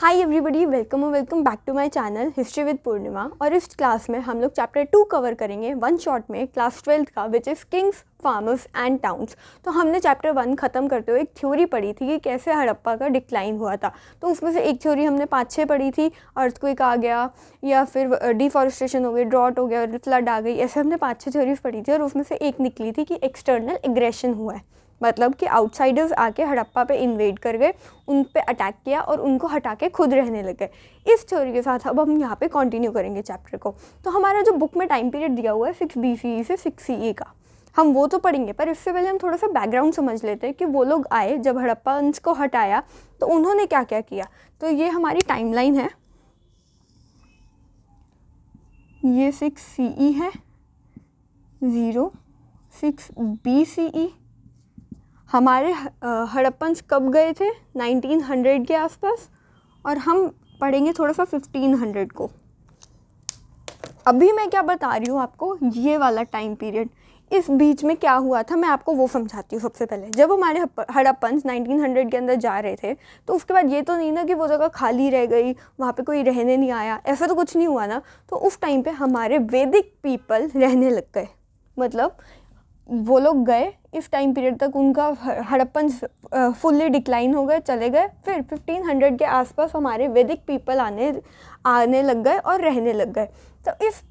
Hi everybody, welcome back to my channel history with Purnima. और इस class में हम लोग चैप्टर 2 कवर करेंगे वन शॉट में क्लास 12th का, which is kings, farmers and towns. तो हमने चैप्टर 1 ख़त्म करते हुए एक थ्योरी पढ़ी थी कि कैसे हड़प्पा का डिक्लाइन हुआ था। तो उसमें से एक थ्योरी हमने 5-6 पढ़ी थी, अर्थक्वेक आ गया या फिर डिफॉरेस्टेशन हो गई, ड्रॉट हो गया, फ्लड आ गई, ऐसे हमने 5-6 थ्योरीज पढ़ी थी। और उसमें से एक निकली थी कि एक्सटर्नल एग्रेशन हुआ है, मतलब कि आउटसाइडर्स आके हड़प्पा पे इन्वेड कर गए, उन पे अटैक किया और उनको हटा के खुद रहने लग गए। इस थ्योरी के साथ अब हम यहाँ पे कंटिन्यू करेंगे चैप्टर को। तो हमारा जो बुक में टाइम पीरियड दिया हुआ है 6 BCE से 6 CE का, हम वो तो पढ़ेंगे, पर इससे पहले हम थोड़ा सा बैकग्राउंड समझ लेते हैं कि वो लोग आए, जब हड़प्पन्स को हटाया तो उन्होंने क्या क्या किया। तो ये हमारी टाइमलाइन है, ये 6 CE है, 6 BCE। हमारे हड़प्पन्स कब गए थे? 1900 के आसपास, और हम पढ़ेंगे थोड़ा सा 1500 को। अभी मैं क्या बता रही हूँ आपको, ये वाला टाइम पीरियड, इस बीच में क्या हुआ था मैं आपको वो समझाती हूँ। सबसे पहले जब हमारे हड़प्पन्स 1900 के अंदर जा रहे थे, तो उसके बाद ये तो नहीं ना कि वो जगह खाली रह गई, वहाँ पे कोई रहने नहीं आया, ऐसा तो कुछ नहीं हुआ ना। तो उस टाइम पे हमारे वैदिक पीपल रहने लग गए, मतलब वो लोग गए, इस टाइम पीरियड तक उनका हड़प्पन फुल्ली डिक्लाइन हो गए, चले गए। फिर 1500 के आसपास हमारे वैदिक पीपल आने लग गए और रहने लग गए। तो इस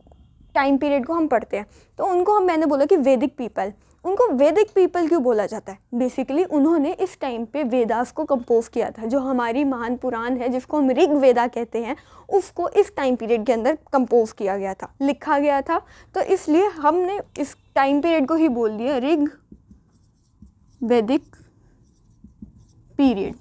टाइम पीरियड को हम पढ़ते हैं। तो उनको मैंने बोला कि वैदिक पीपल, उनको वैदिक पीपल क्यों बोला जाता है? बेसिकली उन्होंने इस टाइम पे वेदास को कंपोज किया था, जो हमारी महान पुराण है जिसको हम ऋग वेदा कहते हैं, उसको इस टाइम पीरियड के अंदर कंपोज किया गया था, लिखा गया था। तो इसलिए हमने इस टाइम पीरियड को ही बोल दिया ऋग वैदिक पीरियड,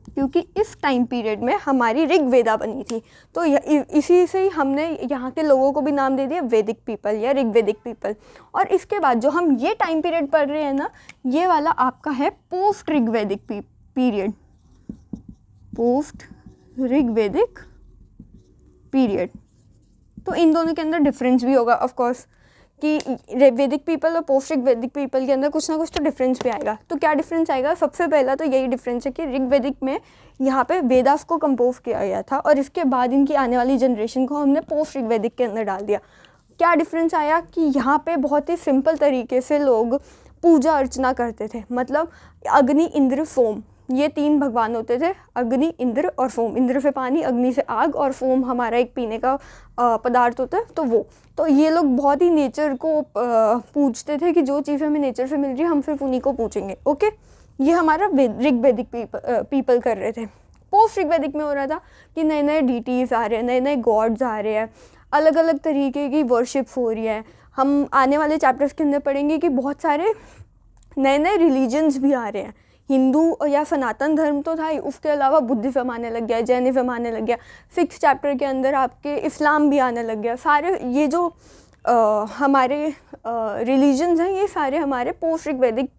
क्योंकि इस टाइम पीरियड में हमारी ऋग वेदा बनी थी। तो इसी से ही हमने यहाँ के लोगों को भी नाम दे दिया वैदिक पीपल या ऋग वैदिक पीपल। और इसके बाद जो हम ये टाइम पीरियड पढ़ रहे हैं ना, ये वाला आपका है post Rig Vedic period, post Rig Vedic period. तो इन दोनों के अंदर डिफरेंस भी होगा ऑफ कोर्स, कि वैदिक पीपल और पोस्ट ऋग वैदिक पीपल के अंदर कुछ ना कुछ तो डिफरेंस भी आएगा। तो क्या डिफरेंस आएगा? सबसे पहला तो यही डिफरेंस है कि ऋग वैदिक में यहाँ पे वेदास को कंपोज किया गया था, और इसके बाद इनकी आने वाली जनरेशन को हमने पोस्ट ऋग वैदिक के अंदर डाल दिया। क्या डिफरेंस आया कि यहाँ पे बहुत ही सिंपल तरीके से लोग पूजा अर्चना करते थे, मतलब अग्नि, इंद्र, सोम, ये 3 भगवान होते थे, अग्नि, इंद्र और सोम। इंद्र से पानी, अग्नि से आग, और सोम हमारा एक पीने का पदार्थ होता है, तो वो। तो ये लोग बहुत ही नेचर को पूजते थे कि जो चीज़ हमें नेचर से मिल रही है हम सिर्फ उन्हीं को पूजेंगे। ओके, ये हमारा ऋग वैदिक पीपल कर रहे थे। पोस्ट ऋग वैदिक में हो रहा था कि नए नए डीटीज आ रहे हैं, नए नए गॉड्स आ रहे हैं, अलग अलग तरीके की वर्शिप्स हो रही है। हम आने वाले चैप्टर्स के अंदर पढ़ेंगे कि बहुत सारे नए नए रिलीजन्स भी आ रहे हैं। हिंदू या सनातन धर्म तो था ही, उसके अलावा बुद्धिज्म आने लग गया, जैनिज्म आने लग गया। 6th चैप्टर के अंदर आपके इस्लाम भी आने लग गया। सारे ये जो हमारे रिलीजन्स हैं, ये सारे हमारे पोस्ट ऋग वैदिक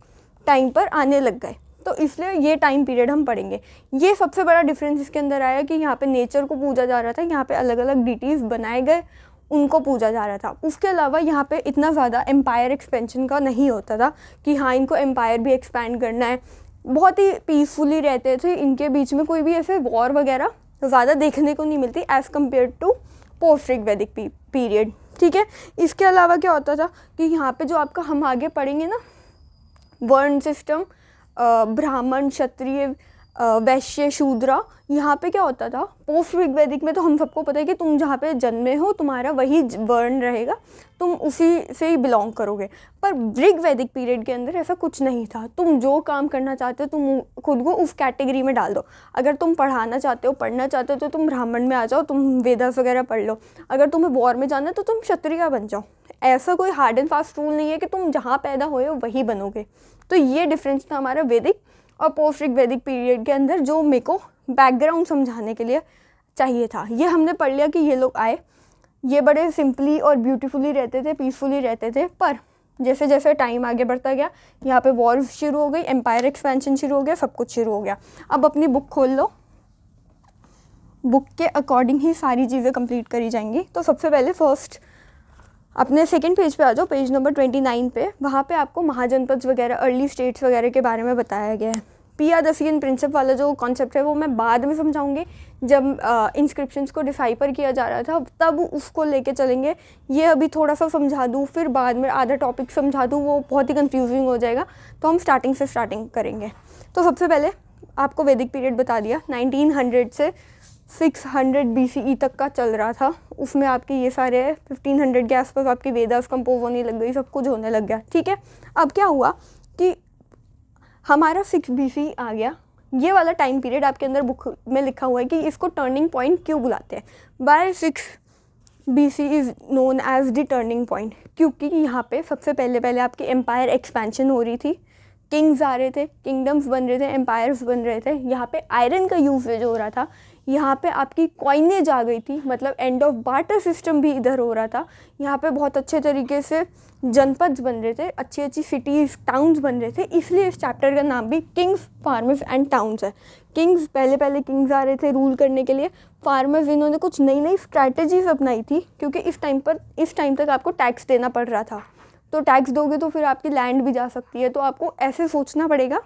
टाइम पर आने लग गए। तो इसलिए ये टाइम पीरियड हम पढ़ेंगे। ये सबसे बड़ा डिफरेंस इसके अंदर आया कि यहाँ पे नेचर को पूजा जा रहा था, यहाँ पे अलग अलग डिटीज़ बनाए गए, उनको पूजा जा रहा था। उसके अलावा यहाँ पे इतना ज़्यादा एम्पायर एक्सपेंशन का नहीं होता था कि हाँ इनको एम्पायर भी एक्सपैंड करना है। बहुत ही पीसफुली रहते थे, इनके बीच में कोई भी ऐसे वॉर वगैरह ज़्यादा देखने को नहीं मिलती as compare to post Rig Vedic period. ठीक है, इसके अलावा क्या होता था कि यहाँ पे जो आपका हम आगे पढ़ेंगे ना, वर्ण सिस्टम, ब्राह्मण, क्षत्रिय, वैश्य, शूद्रा, यहाँ पे क्या होता था पोस्ट ऋग वैदिक में? तो हम सबको पता है कि तुम जहाँ पे जन्मे हो तुम्हारा वही वर्ण रहेगा, तुम उसी से ही बिलोंग करोगे। पर ऋग वैदिक पीरियड के अंदर ऐसा कुछ नहीं था। तुम जो काम करना चाहते हो तुम खुद को उस कैटेगरी में डाल दो। अगर तुम पढ़ाना चाहते हो, पढ़ना चाहते हो, तो तुम ब्राह्मण में आ जाओ, तुम वेदास वगैरह पढ़ लो। अगर तुम्हें वॉर में जाना है तो तुम क्षत्रिय बन जाओ। ऐसा कोई हार्ड एंड फास्ट रूल नहीं है कि तुम जहाँ पैदा हुए हो वही बनोगे। तो ये डिफरेंस था हमारा वैदिक और पोस्ट ऋग वैदिक पीरियड के अंदर, जो मेरे को बैकग्राउंड समझाने के लिए चाहिए था। ये हमने पढ़ लिया कि ये लोग आए, ये बड़े सिंपली और ब्यूटीफुली रहते थे, पीसफुली रहते थे। पर जैसे जैसे टाइम आगे बढ़ता गया, यहाँ पे वॉर शुरू हो गई, एम्पायर एक्सपेंशन शुरू हो गया, सब कुछ शुरू हो गया। अब अपनी बुक खोल लो, बुक के अकॉर्डिंग ही सारी चीज़ें कंप्लीट करी जाएंगी। तो सबसे पहले फर्स्ट अपने सेकंड पेज पे आ जाओ, पेज नंबर 29 पे। वहाँ पे आपको महाजनपद वगैरह, अर्ली स्टेट्स वगैरह के बारे में बताया गया है। पियादसियन प्रिंसिप वाला जो कॉन्सेप्ट है वो मैं बाद में समझाऊंगी, जब इंस्क्रिप्शंस को डिसाइफर किया जा रहा था तब उसको लेके चलेंगे। ये अभी थोड़ा सा समझा दूँ, फिर बाद में आधा टॉपिक समझा दूँ, वो बहुत ही कंफ्यूजिंग हो जाएगा, तो हम स्टार्टिंग से स्टार्टिंग करेंगे। तो सबसे पहले आपको वैदिक पीरियड बता दिया, 1900 से 600 BCE तक का चल रहा था। उसमें आपके ये सारे 1500 के आसपास आपकी वेदास कंपोज होने लग गई, सब कुछ होने लग गया, ठीक है। अब क्या हुआ कि हमारा 6 BCE आ गया। ये वाला टाइम पीरियड आपके अंदर बुक में लिखा हुआ है कि इसको टर्निंग पॉइंट क्यों बुलाते हैं। By 6 BC is known as the turning point, क्योंकि यहाँ पे सबसे पहले आपकी एम्पायर एक्सपेंशन हो रही थी, किंग्स आ रहे थे, किंगडम्स बन रहे थे, एम्पायर्स बन रहे थे। यहाँ पे आयरन का यूसेज हो रहा था, यहाँ पे आपकी कॉइनेज आ गई थी, मतलब एंड ऑफ बार्टर सिस्टम भी इधर हो रहा था। यहाँ पे बहुत अच्छे तरीके से जनपद बन रहे थे, अच्छी अच्छी सिटीज़ टाउन्स बन रहे थे, इसलिए इस चैप्टर का नाम भी किंग्स फार्मर्स एंड टाउन्स है। किंग्स पहले किंग्स आ रहे थे रूल करने के लिए, फार्मर्स इन्होंने कुछ नई नई स्ट्रैटेजीज अपनाई थी, क्योंकि इस टाइम तक आपको टैक्स देना पड़ रहा था। तो टैक्स दोगे तो फिर आपकी लैंड भी जा सकती है, तो आपको ऐसे सोचना पड़ेगा,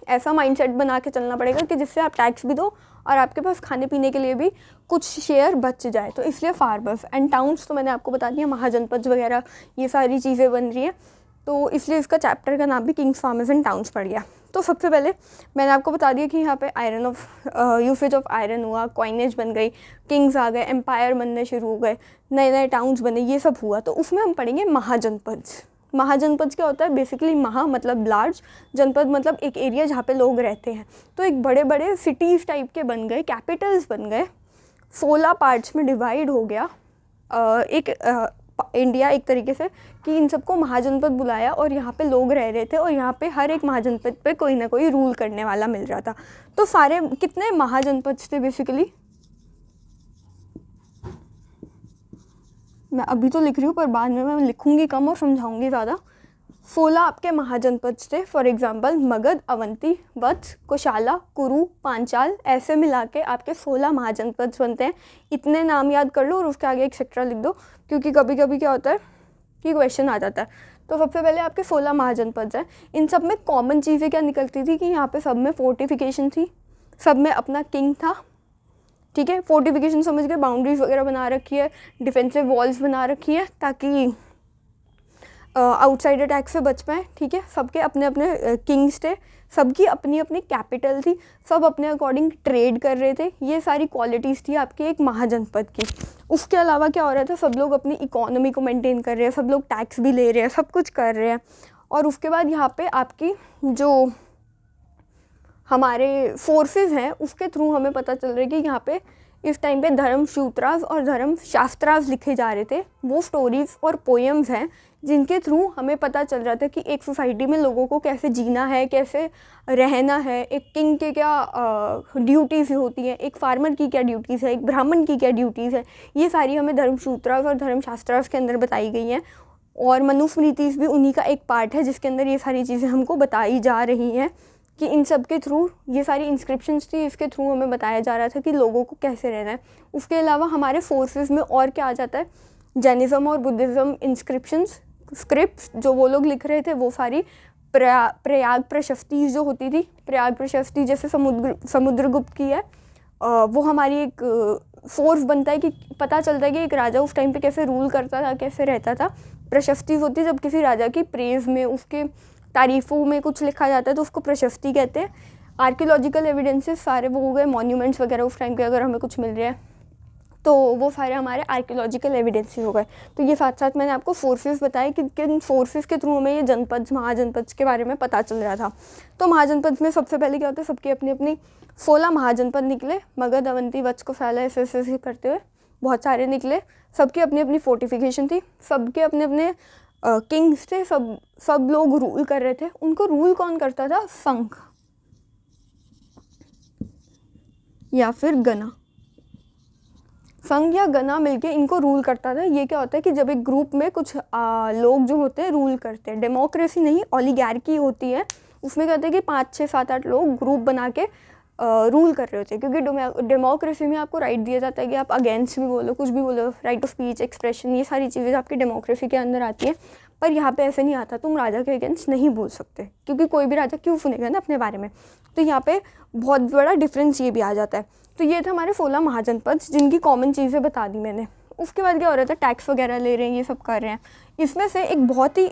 ऐसा माइंडसेट बना के चलना पड़ेगा कि जिससे आप टैक्स भी दो और आपके पास खाने पीने के लिए भी कुछ शेयर बच जाए। तो इसलिए फार्मर्स एंड टाउन्स, तो मैंने आपको बता दिया, महाजनपद वगैरह ये सारी चीज़ें बन रही हैं, तो इसलिए इसका चैप्टर का नाम भी किंग्स फार्मर्स एंड टाउन्स पड़ गया। तो सबसे पहले मैंने आपको बता दिया कि यहाँ पे यूसेज ऑफ आयरन हुआ, कॉइनेज बन गई, किंग्स आ गए, एम्पायर बनने शुरू हो गए, नए नए टाउन्स बने, ये सब हुआ। तो उसमें हम पढ़ेंगे महाजनपद। महाजनपद क्या होता है, बेसिकली महा मतलब लार्ज, जनपद मतलब एक एरिया जहाँ पे लोग रहते हैं। तो एक बड़े बड़े सिटीज़ टाइप के बन गए, कैपिटल्स बन गए, 16 पार्ट्स में डिवाइड हो गया इंडिया एक तरीके से, कि इन सबको महाजनपद बुलाया और यहाँ पे लोग रह रहे थे और यहाँ पे हर एक महाजनपद पे कोई ना कोई रूल करने वाला मिल रहा था। तो सारे कितने महाजनपद थे बेसिकली, मैं अभी तो लिख रही हूँ पर बाद में मैं लिखूँगी कम और समझाऊँगी ज़्यादा। 16 आपके महाजनपद थे, फॉर एग्जांपल मगध, अवंती, वत्स, कोशाला, कुरु, पांचाल, ऐसे मिला के आपके 16 महाजनपद बनते हैं। इतने नाम याद कर लो और उसके आगे एक्सेट्रा लिख दो, क्योंकि कभी कभी क्या होता है कि क्वेश्चन आ जाता है। तो सबसे पहले आपके 16 महाजनपद हैं। इन सब में कॉमन चीज़ें क्या निकलती थी कि यहाँ पे सब में फोर्टिफिकेशन थी, सब में अपना किंग था, ठीक है। फोर्टिफिकेशन समझ के बाउंड्रीज वगैरह बना रखी है, डिफेंसिव वॉल्स बना रखी है ताकि आउटसाइड अटैक से बच पाएँ, ठीक है। सबके अपने अपने किंग्स थे, सबकी अपनी अपनी कैपिटल थी, सब अपने अकॉर्डिंग ट्रेड कर रहे थे। ये सारी क्वालिटीज़ थी आपकी एक महाजनपद की। उसके अलावा क्या हो रहा था, सब लोग अपनी इकोनॉमी को मेंटेन कर रहे हैं, सब लोग टैक्स भी ले रहे हैं, सब कुछ कर रहे हैं। और उसके बाद यहाँ पे आपकी जो हमारे फोर्सेस हैं उसके थ्रू हमें पता चल रहा है कि यहाँ पे इस टाइम पे धर्म सूत्रास और धर्म शास्त्रास लिखे जा रहे थे। वो स्टोरीज़ और पोएम्स हैं जिनके थ्रू हमें पता चल रहा था कि एक सोसाइटी में लोगों को कैसे जीना है, कैसे रहना है, एक किंग के क्या ड्यूटीज़ होती हैं, एक फार्मर की क्या ड्यूटीज़ है, एक ब्राह्मण की क्या ड्यूटीज़ है। ये सारी हमें धर्म सूत्रास और धर्म शास्त्रास के अंदर बताई गई हैं। और मनुस्मृतिज़ भी उन्हीं का एक पार्ट है जिसके अंदर ये सारी चीज़ें हमको बताई जा रही हैं कि इन सब के थ्रू, ये सारी इंस्क्रिप्शंस थी, इसके थ्रू हमें बताया जा रहा था कि लोगों को कैसे रहना है। उसके अलावा हमारे फोर्सेस में और क्या आ जाता है, जैनिज़्म और बुद्धिज़्म इंस्क्रिप्शंस, स्क्रिप्ट्स जो वो लोग लिख रहे थे, वो सारी प्रयाग प्रशस्ति जो होती थी, प्रयाग प्रशस्ति जैसे समुद्रगुप्त की है, वो हमारी एक फोर्स बनता है कि पता चलता है कि एक राजा उस टाइम पे कैसे रूल करता था, कैसे रहता था। प्रशस्ति होती है जब किसी राजा की प्रेज़ में, उसके तारीफ़ों में कुछ लिखा जाता है तो उसको प्रशस्ति कहते हैं। आर्कियोलॉजिकल एविडेंसेस सारे वो हो गए, मॉन्यूमेंट्स वगैरह उस टाइम के अगर हमें कुछ मिल रहे हैं तो वो सारे हमारे आर्कियोलॉजिकल एविडेंसेस हो गए। तो ये साथ साथ मैंने आपको फोर्सेस बताए कि किन फोर्सेस के थ्रू हमें ये जनपद, महाजनपद के बारे में पता चल रहा था। तो महाजनपद में सबसे पहले क्या होता है, सबकी अपनी अपनी 16 महाजनपद निकले, मगध, अवंती, वत्स, कोशाला, ऐसे करते हुए बहुत सारे निकले। सबकी अपनी अपनी फोर्टिफिकेशन थी, सबके अपने अपने किंग्स थे, सब लोग रूल कर रहे थे। उनको रूल कौन करता था, संघ या फिर गना, संघ या गना मिलके इनको रूल करता था। ये क्या होता है कि जब एक ग्रुप में कुछ लोग जो होते हैं रूल करते हैं, डेमोक्रेसी नहीं, ओलिगार्की होती है। उसमें क्या होता है कि 5, 6, 7, 8 लोग ग्रुप बना के रूल कर रहे होते हैं, क्योंकि डेमोक्रेसी में आपको राइट दिया जाता है कि आप अगेंस्ट भी बोलो, कुछ भी बोलो, राइट ऑफ स्पीच, एक्सप्रेशन, ये सारी चीज़ें आपकी डेमोक्रेसी के अंदर आती है। पर यहाँ पे ऐसे नहीं आता, तुम राजा के अगेंस्ट नहीं बोल सकते, क्योंकि कोई भी राजा क्यों सुनेगा ना अपने बारे में। तो यहाँ पे बहुत बड़ा डिफरेंस ये भी आ जाता है। तो ये थे हमारे 16 महाजनपद, जिनकी कॉमन चीज़ें बता दी मैंने। उसके बाद क्या हो रहा था, टैक्स वगैरह ले रहे हैं, ये सब कर रहे हैं। इसमें से एक बहुत ही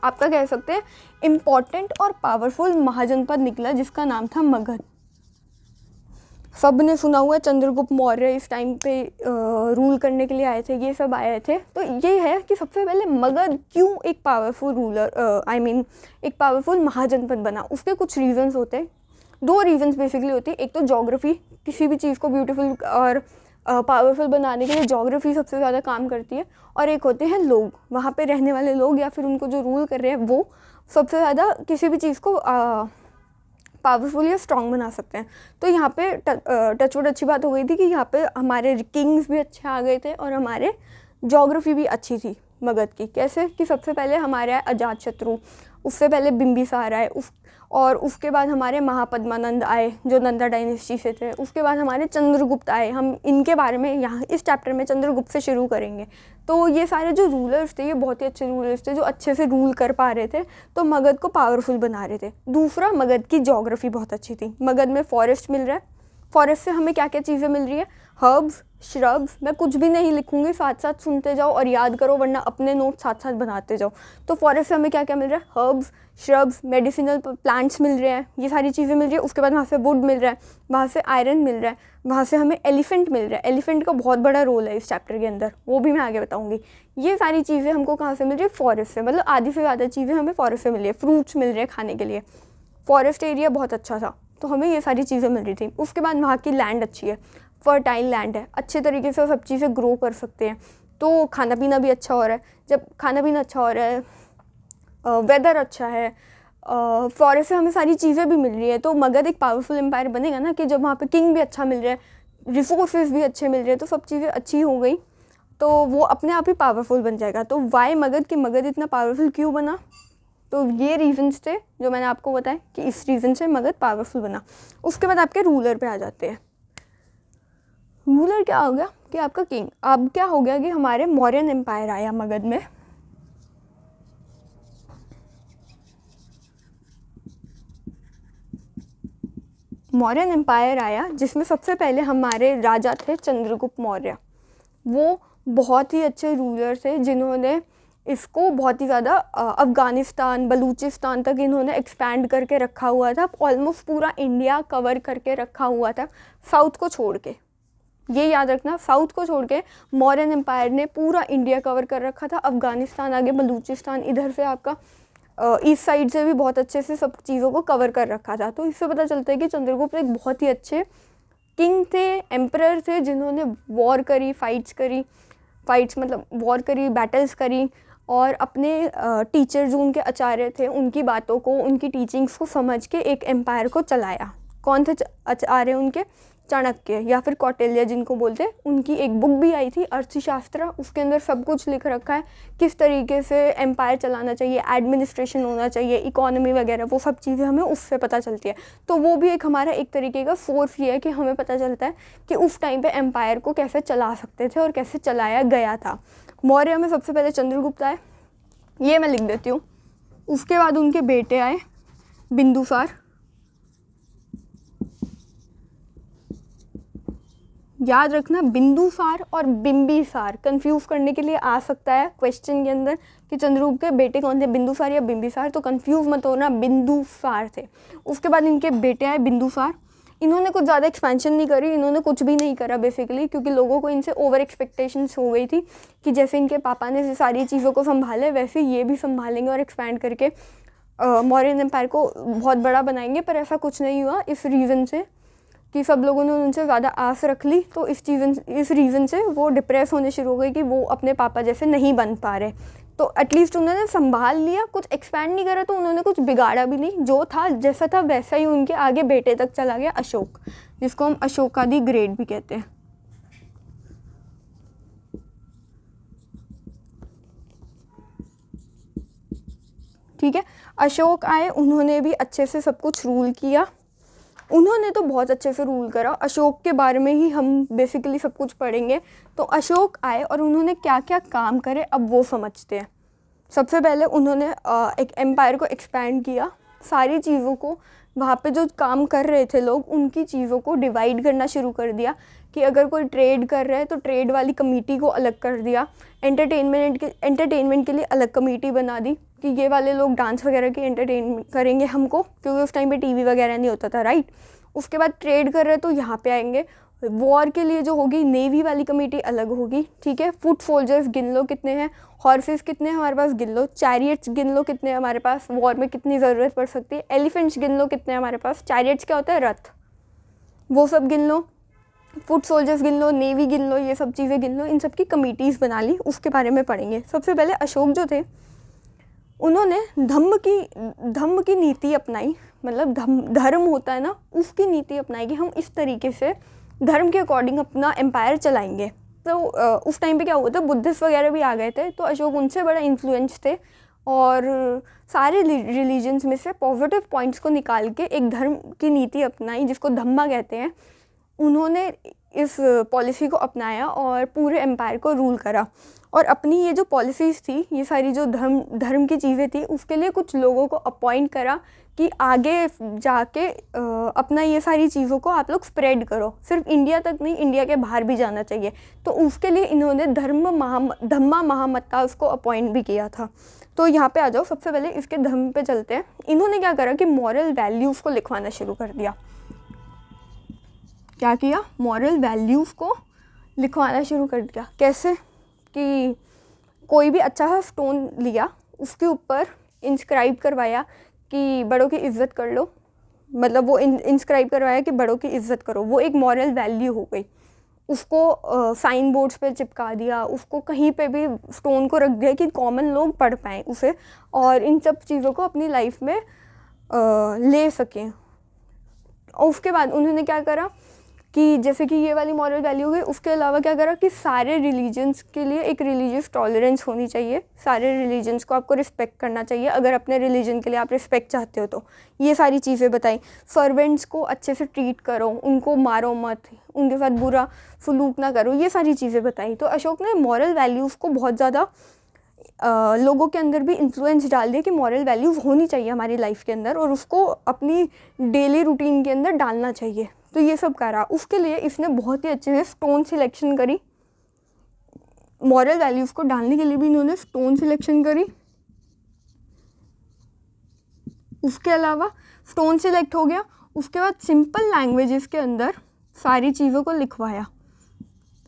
आपका कह सकते हैं इम्पॉर्टेंट और पावरफुल महाजनपद निकला, जिसका नाम था मगध। सब ने सुना हुआ है, चंद्रगुप्त मौर्य इस टाइम पे रूल करने के लिए आए थे, ये सब आए थे। तो ये है कि सबसे पहले मगध क्यों एक पावरफुल रूलर एक पावरफुल महाजनपद बना। उसके कुछ रीजंस होते हैं, 2 रीजंस बेसिकली होती है। एक तो ज्योग्राफी, किसी भी चीज़ को ब्यूटीफुल और पावरफुल बनाने के लिए ज्योग्राफी सबसे ज़्यादा काम करती है। और एक होते हैं लोग, वहाँ पे रहने वाले लोग या फिर उनको जो रूल कर रहे हैं, वो सबसे ज़्यादा किसी भी चीज़ को पावरफुल या स्ट्रॉन्ग बना सकते हैं। तो यहाँ पे टचवुड अच्छी बात हो गई थी कि यहाँ पे हमारे किंग्स भी अच्छे आ गए थे और हमारे ज्योग्राफी भी अच्छी थी मगध की। कैसे कि सबसे पहले हमारे आए अजातशत्रु, उससे पहले बिंबिसार आए, और उसके बाद हमारे महापद्मानंद आए जो नंदा डायनेस्टी से थे। उसके बाद हमारे चंद्रगुप्त आए। हम इनके बारे में यहाँ इस चैप्टर में चंद्रगुप्त से शुरू करेंगे। तो ये सारे जो रूलर्स थे, ये बहुत ही अच्छे रूलर्स थे जो अच्छे से रूल कर पा रहे थे, तो मगध को पावरफुल बना रहे थे। दूसरा, मगध की ज्योग्राफी बहुत अच्छी थी। मगध में फॉरेस्ट मिल रहा है, फॉरेस्ट से हमें क्या क्या चीज़ें मिल रही है, हर्ब्स, श्रब्स। मैं कुछ भी नहीं लिखूंगी, साथ साथ सुनते जाओ और याद करो, वरना अपने नोट साथ साथ बनाते जाओ। तो फॉरेस्ट से हमें क्या क्या मिल रहा है, हर्ब्स, श्रब्स, मेडिसिनल प्लांट्स मिल रहे हैं, ये सारी चीज़ें मिल रही है। उसके बाद वहाँ से वुड मिल रहा है, वहाँ से आयरन मिल रहा है, वहाँ से हमें एलिफेंट मिल रहा है। एलिफेंट का बहुत बड़ा रोल है इस चैप्टर के अंदर, वो भी मैं आगे बताऊँगी। ये सारी चीज़ें हमको कहाँ से मिल रही है, फॉरेस्ट से। मतलब आधी से ज़्यादा चीज़ें हमें फॉरेस्ट से मिल रही है। फ्रूट्स मिल रहे हैं खाने के लिए, फॉरेस्ट एरिया बहुत अच्छा था, तो हमें ये सारी चीज़ें मिल रही थी। उसके बाद वहाँ की लैंड अच्छी है, फर्टाइल लैंड है, अच्छे तरीके से सब चीज़ें ग्रो कर सकते हैं। तो खाना पीना भी अच्छा हो रहा है। जब खाना पीना अच्छा हो रहा है, वेदर अच्छा है, फॉरेस्ट से हमें सारी चीज़ें भी मिल रही है, तो मगध एक पावरफुल एम्पायर बनेगा ना, कि जब वहाँ पे किंग भी अच्छा मिल रहा है, रिसोर्सेज भी अच्छे मिल रहे हैं, तो सब चीज़ें अच्छी हो गई, तो वो अपने आप ही पावरफुल बन जाएगा। तो वाई मगध, कि मगध इतना पावरफुल क्यों बना, तो ये रीजंस थे जो मैंने आपको बताया कि इस रीज़न से मगध पावरफुल बना। उसके बाद आपके रूलर पे आ जाते हैं। रूलर क्या हो गया कि आपका किंग। अब क्या हो गया कि हमारे मौर्यन एम्पायर आया मगध में। मौर्यन एम्पायर आया, जिसमें सबसे पहले हमारे राजा थे चंद्रगुप्त मौर्य। वो बहुत ही अच्छे रूलर थे, जिन्होंने इसको बहुत ही ज़्यादा अफ़गानिस्तान, बलूचिस्तान तक इन्होंने एक्सपैंड करके रखा हुआ था। ऑलमोस्ट पूरा इंडिया कवर करके रखा हुआ था, साउथ को छोड़ के। ये याद रखना, साउथ को छोड़ के मौर्यन एम्पायर ने पूरा इंडिया कवर कर रखा था। अफ़गानिस्तान, आगे बलूचिस्तान, इधर से आपका ईस्ट साइड से भी बहुत अच्छे से सब चीज़ों को कवर कर रखा था। तो इससे पता चलता है कि चंद्रगुप्त एक बहुत ही अच्छे किंग थे, एम्परर थे, जिन्होंने वॉर करी, फाइट्स मतलब वॉर करी, बैटल्स करी, और अपने टीचर जो उनके आचार्य थे, उनकी बातों को, उनकी टीचिंग्स को समझ के एक एम्पायर को चलाया। कौन थे आचार्य उनके? चाणक्य या फिर कौटिल्य जिनको बोलते हैं। उनकी एक बुक भी आई थी, अर्थशास्त्र, उसके अंदर सब कुछ लिख रखा है, किस तरीके से एम्पायर चलाना चाहिए, एडमिनिस्ट्रेशन होना चाहिए, इकोनॉमी वगैरह, वो सब चीज़ें हमें उससे पता चलती है। तो वो भी एक हमारा एक तरीके का सोर्स ये है कि हमें पता चलता है कि उस टाइम पे एम्पायर को कैसे चला सकते थे और कैसे चलाया गया था। मौर्य में सबसे पहले चंद्रगुप्त आए, ये मैं लिख देती हूँ। उसके बाद उनके बेटे आए, बिंदुसार। याद रखना, बिंदुसार और बिंबिसार कंफ्यूज करने के लिए आ सकता है क्वेश्चन के अंदर कि चंद्रगुप्त के बेटे कौन थे, बिंदुसार या बिंबिसार। तो कंफ्यूज मत होना, बिंदुसार थे। उसके बाद इनके बेटे आए बिंदुसार। इन्होंने कुछ ज़्यादा एक्सपेंशन नहीं करी, इन्होंने कुछ भी नहीं करा बेसिकली, क्योंकि लोगों को इनसे ओवर एक्सपेक्टेशंस हो गई थी कि जैसे इनके पापा ने सारी चीज़ों को संभाले, वैसे ये भी संभालेंगे और एक्सपैंड करके मौर्यन एम्पायर को बहुत बड़ा बनाएंगे। पर ऐसा कुछ नहीं हुआ, इस रीज़न से कि सब लोगों ने उनसे ज़्यादा आस रख ली, तो इस रीज़न से वो डिप्रेस होने शुरू हो गए कि वो अपने पापा जैसे नहीं बन पा रहे। तो एटलीस्ट उन्होंने संभाल लिया, कुछ एक्सपैंड नहीं करा, तो उन्होंने कुछ बिगाड़ा भी नहीं। जो था जैसा था वैसा ही उनके आगे बेटे तक चला गया, अशोक, जिसको हम अशोकादि ग्रेड भी कहते हैं। ठीक है, अशोक आए, उन्होंने भी अच्छे से सब कुछ रूल किया। उन्होंने तो बहुत अच्छे से रूल करा। अशोक के बारे में ही हम बेसिकली सब कुछ पढ़ेंगे। तो अशोक आए और उन्होंने क्या क्या काम करे अब वो समझते हैं। सबसे पहले उन्होंने एक एम्पायर को एक्सपैंड किया, सारी चीज़ों को, वहाँ पे जो काम कर रहे थे लोग उनकी चीज़ों को डिवाइड करना शुरू कर दिया कि अगर कोई ट्रेड कर रहा है तो ट्रेड वाली कमेटी को अलग कर दिया, एंटरटेनमेंट के लिए अलग कमेटी बना दी कि ये वाले लोग डांस वगैरह की एंटरटेन करेंगे हमको, क्योंकि उस टाइम पे टीवी वगैरह नहीं होता था, राइट। उसके बाद ट्रेड कर रहे तो यहाँ पे आएंगे। वॉर के लिए जो होगी नेवी वाली कमेटी अलग होगी, ठीक है। फुट सोल्जर्स गिन लो कितने हैं, हॉर्सेस कितने हैं हमारे पास गिन लो, चैरियट्स गिन लो कितने हैं हमारे पास, वॉर में कितनी ज़रूरत पड़ सकती है, एलिफेंट्स गिन लो कितने हैं हमारे पास, चैरियट्स क्या होता है रथ, वो सब गिन लो, फुट सोल्जर्स गिन लो, नेवी गिन लो, ये सब चीज़ें गिन लो। इन सब की कमेटीज़ बना ली, उसके बारे में पढ़ेंगे। सबसे पहले अशोक जो थे उन्होंने धम्म की नीति अपनाई, मतलब धर्म होता है ना, उसकी नीति अपनाई कि हम इस तरीके से धर्म के अकॉर्डिंग अपना एम्पायर चलाएंगे। तो उस टाइम पे क्या हुआ था, बुद्धिस्ट वगैरह भी आ गए थे, तो अशोक उनसे बड़ा इन्फ्लुएंस थे और सारे रिलीजन्स में से पॉजिटिव पॉइंट्स को निकाल के एक धर्म की नीति अपनाई जिसको धम्मा कहते हैं। उन्होंने इस पॉलिसी को अपनाया और पूरे एम्पायर को रूल करा। और अपनी ये जो पॉलिसीज़ थी, ये सारी जो धर्म की चीज़ें थी, उसके लिए कुछ लोगों को अपॉइंट करा कि आगे जाके अपना ये सारी चीज़ों को आप लोग स्प्रेड करो, सिर्फ इंडिया तक नहीं, इंडिया के बाहर भी जाना चाहिए। तो उसके लिए इन्होंने धम्मा महामत्ता उसको अपॉइंट भी किया था। तो यहाँ पे आ जाओ, सबसे पहले इसके धर्म पे चलते हैं। इन्होंने क्या करा कि मॉरल वैल्यूज़ को लिखवाना शुरू कर दिया। क्या किया, मॉरल वैल्यूज़ को लिखवाना शुरू कर दिया। कैसे कि कोई भी अच्छा सा स्टोन लिया, उसके ऊपर इंस्क्राइब करवाया कि बड़ों की इज़्ज़त कर लो, मतलब वो इंस्क्राइब करवाया कि बड़ों की इज़्ज़त करो, वो एक मॉरल वैल्यू हो गई। उसको साइन बोर्ड्स पे चिपका दिया, उसको कहीं पे भी स्टोन को रख दिया कि कॉमन लोग पढ़ पाएँ उसे और इन सब चीज़ों को अपनी लाइफ में ले सकें। और उसके बाद उन्होंने क्या करा कि जैसे कि ये वाली मॉरल वैल्यू हो गई, उसके अलावा क्या करा कि सारे रिलीजन्स के लिए एक रिलीजियस टॉलरेंस होनी चाहिए, सारे रिलीजन्स को आपको रिस्पेक्ट करना चाहिए अगर अपने रिलीजन के लिए आप रिस्पेक्ट चाहते हो तो। ये सारी चीज़ें बताई। सर्वेंट्स को अच्छे से ट्रीट करो, उनको मारो मत, उनके साथ बुरा सलूक ना करो, ये सारी चीज़ें बताई। तो अशोक ने मॉरल वैल्यूज़ को बहुत ज़्यादा लोगों के अंदर भी इन्फ्लुएंस डाल दिया कि मॉरल वैल्यूज़ होनी चाहिए हमारी लाइफ के अंदर और उसको अपनी डेली रूटीन के अंदर डालना चाहिए। तो ये सब करा। उसके लिए इसने बहुत ही अच्छे से स्टोन सिलेक्शन करी, मॉरल वैल्यूज़ को डालने के लिए भी इन्होंने स्टोन सिलेक्शन करी। उसके अलावा स्टोन सिलेक्ट हो गया, उसके बाद सिंपल लैंग्वेजेस के अंदर सारी चीज़ों को लिखवाया।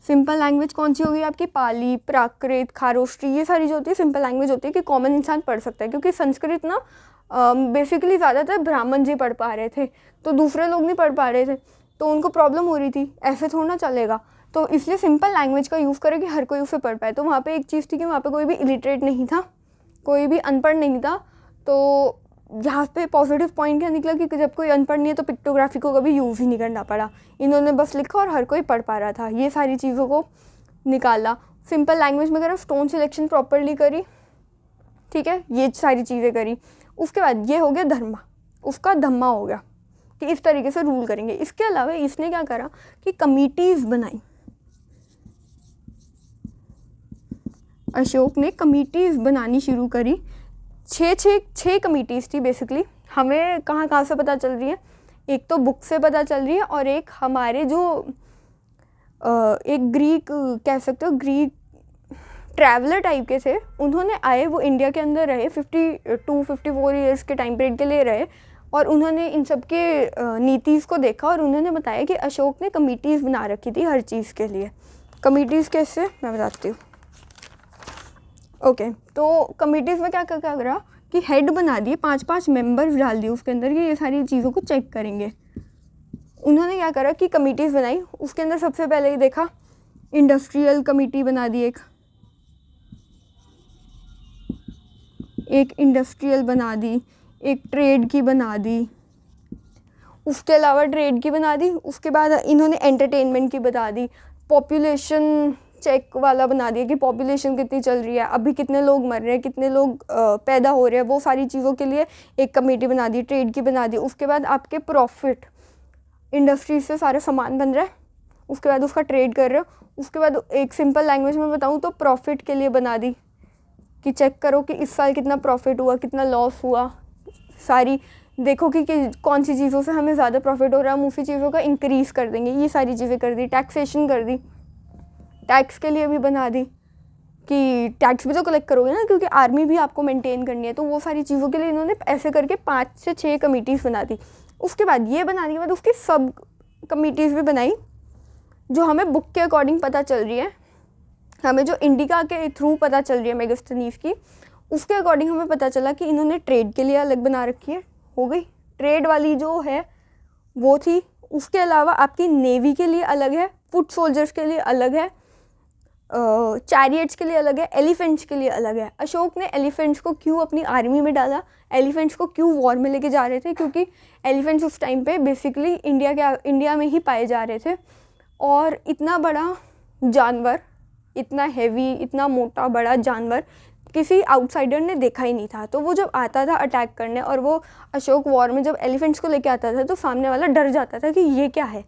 सिंपल लैंग्वेज कौन सी होगी आपकी, पाली, प्राकृत, खारोष्ट्री, ये सारी जो होती है सिंपल लैंग्वेज होती है कि कॉमन इंसान पढ़ सकता है। क्योंकि संस्कृत ना बेसिकली ज़्यादातर ब्राह्मण जी पढ़ पा रहे थे, तो दूसरे लोग नहीं पढ़ पा रहे थे, तो उनको प्रॉब्लम हो रही थी, ऐसे थोड़ा ना चलेगा। तो इसलिए सिंपल लैंग्वेज का यूज़ करें कि हर कोई उसे पढ़ पाए। तो वहाँ पे एक चीज़ थी कि वहाँ पे कोई भी इलिटरेट नहीं था, कोई भी अनपढ़ नहीं था। तो यहाँ पे पॉजिटिव पॉइंट क्या निकला कि जब कोई अनपढ़ नहीं है तो पिक्टोग्राफी को कभी यूज़ ही नहीं करना पड़ा, इन्होंने बस लिखा और हर कोई पढ़ पा रहा था। ये सारी चीज़ों को निकाला, सिंपल लैंग्वेज में करा, स्टोन सिलेक्शन प्रॉपरली करी, ठीक है, ये सारी चीज़ें करी। उसके बाद ये हो गया धर्मा, उसका धम्मा हो गया कि इस तरीके से रूल करेंगे। इसके अलावा इसने क्या करा कि कमिटीज़ बनाई। अशोक ने कमिटीज़ बनानी शुरू करी। छः कमिटीज़ थी बेसिकली। हमें कहाँ से पता चल रही है, एक तो बुक से पता चल रही है और एक हमारे जो एक ग्रीक कह सकते हो, ग्रीक ट्रैवलर टाइप के थे, उन्होंने आए, वो इंडिया के अंदर रहे 52-54 ईयर्स के टाइम पीरियड के लिए रहे और उन्होंने इन सब के नीतिज़ को देखा और उन्होंने बताया कि अशोक ने कमिटीज़ बना रखी थी हर चीज़ के लिए। कमिटीज़ कैसे, मैं बताती हूँ। ओके, तो कमिटीज़ में क्या करा कि हेड बना दिए, 5-5 मेंबर्स डाल दिए उसके अंदर कि ये सारी चीज़ों को चेक करेंगे। उन्होंने क्या करा कि कमिटीज़ बनाई। उसके अंदर सबसे पहले ही देखा इंडस्ट्रियल कमेटी बना दी, एक इंडस्ट्रियल बना दी, एक ट्रेड की बना दी, उसके अलावा ट्रेड की बना दी। उसके बाद इन्होंने एंटरटेनमेंट की बता दी, पॉपुलेशन चेक वाला बना दिया कि पॉपुलेशन कितनी चल रही है, अभी कितने लोग मर रहे हैं, कितने लोग पैदा हो रहे हैं, वो सारी चीज़ों के लिए एक कमेटी बना दी, ट्रेड की बना दी। उसके बाद आपके प्रॉफिट, इंडस्ट्री से सारा सामान बन रहा है, उसके बाद उसका ट्रेड कर रहे हो, उसके बाद एक सिंपल लैंग्वेज में बताऊँ तो प्रॉफिट के लिए बना दी कि चेक करो कि इस साल कितना प्रॉफिट हुआ, कितना लॉस हुआ, सारी देखो कि कौन सी चीज़ों से हमें ज़्यादा प्रॉफिट हो रहा है, हम उसी चीज़ों का इंक्रीज़ कर देंगे। ये सारी चीज़ें कर दी। टैक्सेशन कर दी, टैक्स के लिए भी बना दी कि टैक्स भी तो कलेक्ट करोगे ना, क्योंकि आर्मी भी आपको मेंटेन करनी है। तो वो सारी चीज़ों के लिए इन्होंने ऐसे करके 5 से 6 कमिटीज़ बना दी। उसके बाद ये बनाने के बाद उसकी सब कमिटीज़ भी बनाई जो हमें बुक के अकॉर्डिंग पता चल रही है, हमें जो इंडिका के थ्रू पता चल रही है मेगास्थनीज की, उसके अकॉर्डिंग हमें पता चला कि इन्होंने ट्रेड के लिए अलग बना रखी है। हो गई ट्रेड वाली जो है वो थी। उसके अलावा आपकी नेवी के लिए अलग है, फुट सोल्जर्स के लिए अलग है, चैरियट्स के लिए अलग है, एलिफेंट्स के लिए अलग है। अशोक ने एलिफेंट्स को क्यों अपनी आर्मी में डाला, एलिफेंट्स को क्यों वॉर में लेके जा रहे थे, क्योंकि एलिफेंट्स उस टाइम पे बेसिकली इंडिया में ही पाए जा रहे थे। और इतना बड़ा जानवर, इतना हैवी, इतना मोटा बड़ा जानवर किसी आउटसाइडर ने देखा ही नहीं था। तो वो जब आता था अटैक करने, और वो अशोक वॉर में जब एलिफेंट्स को लेके आता था तो सामने वाला डर जाता था कि ये क्या है,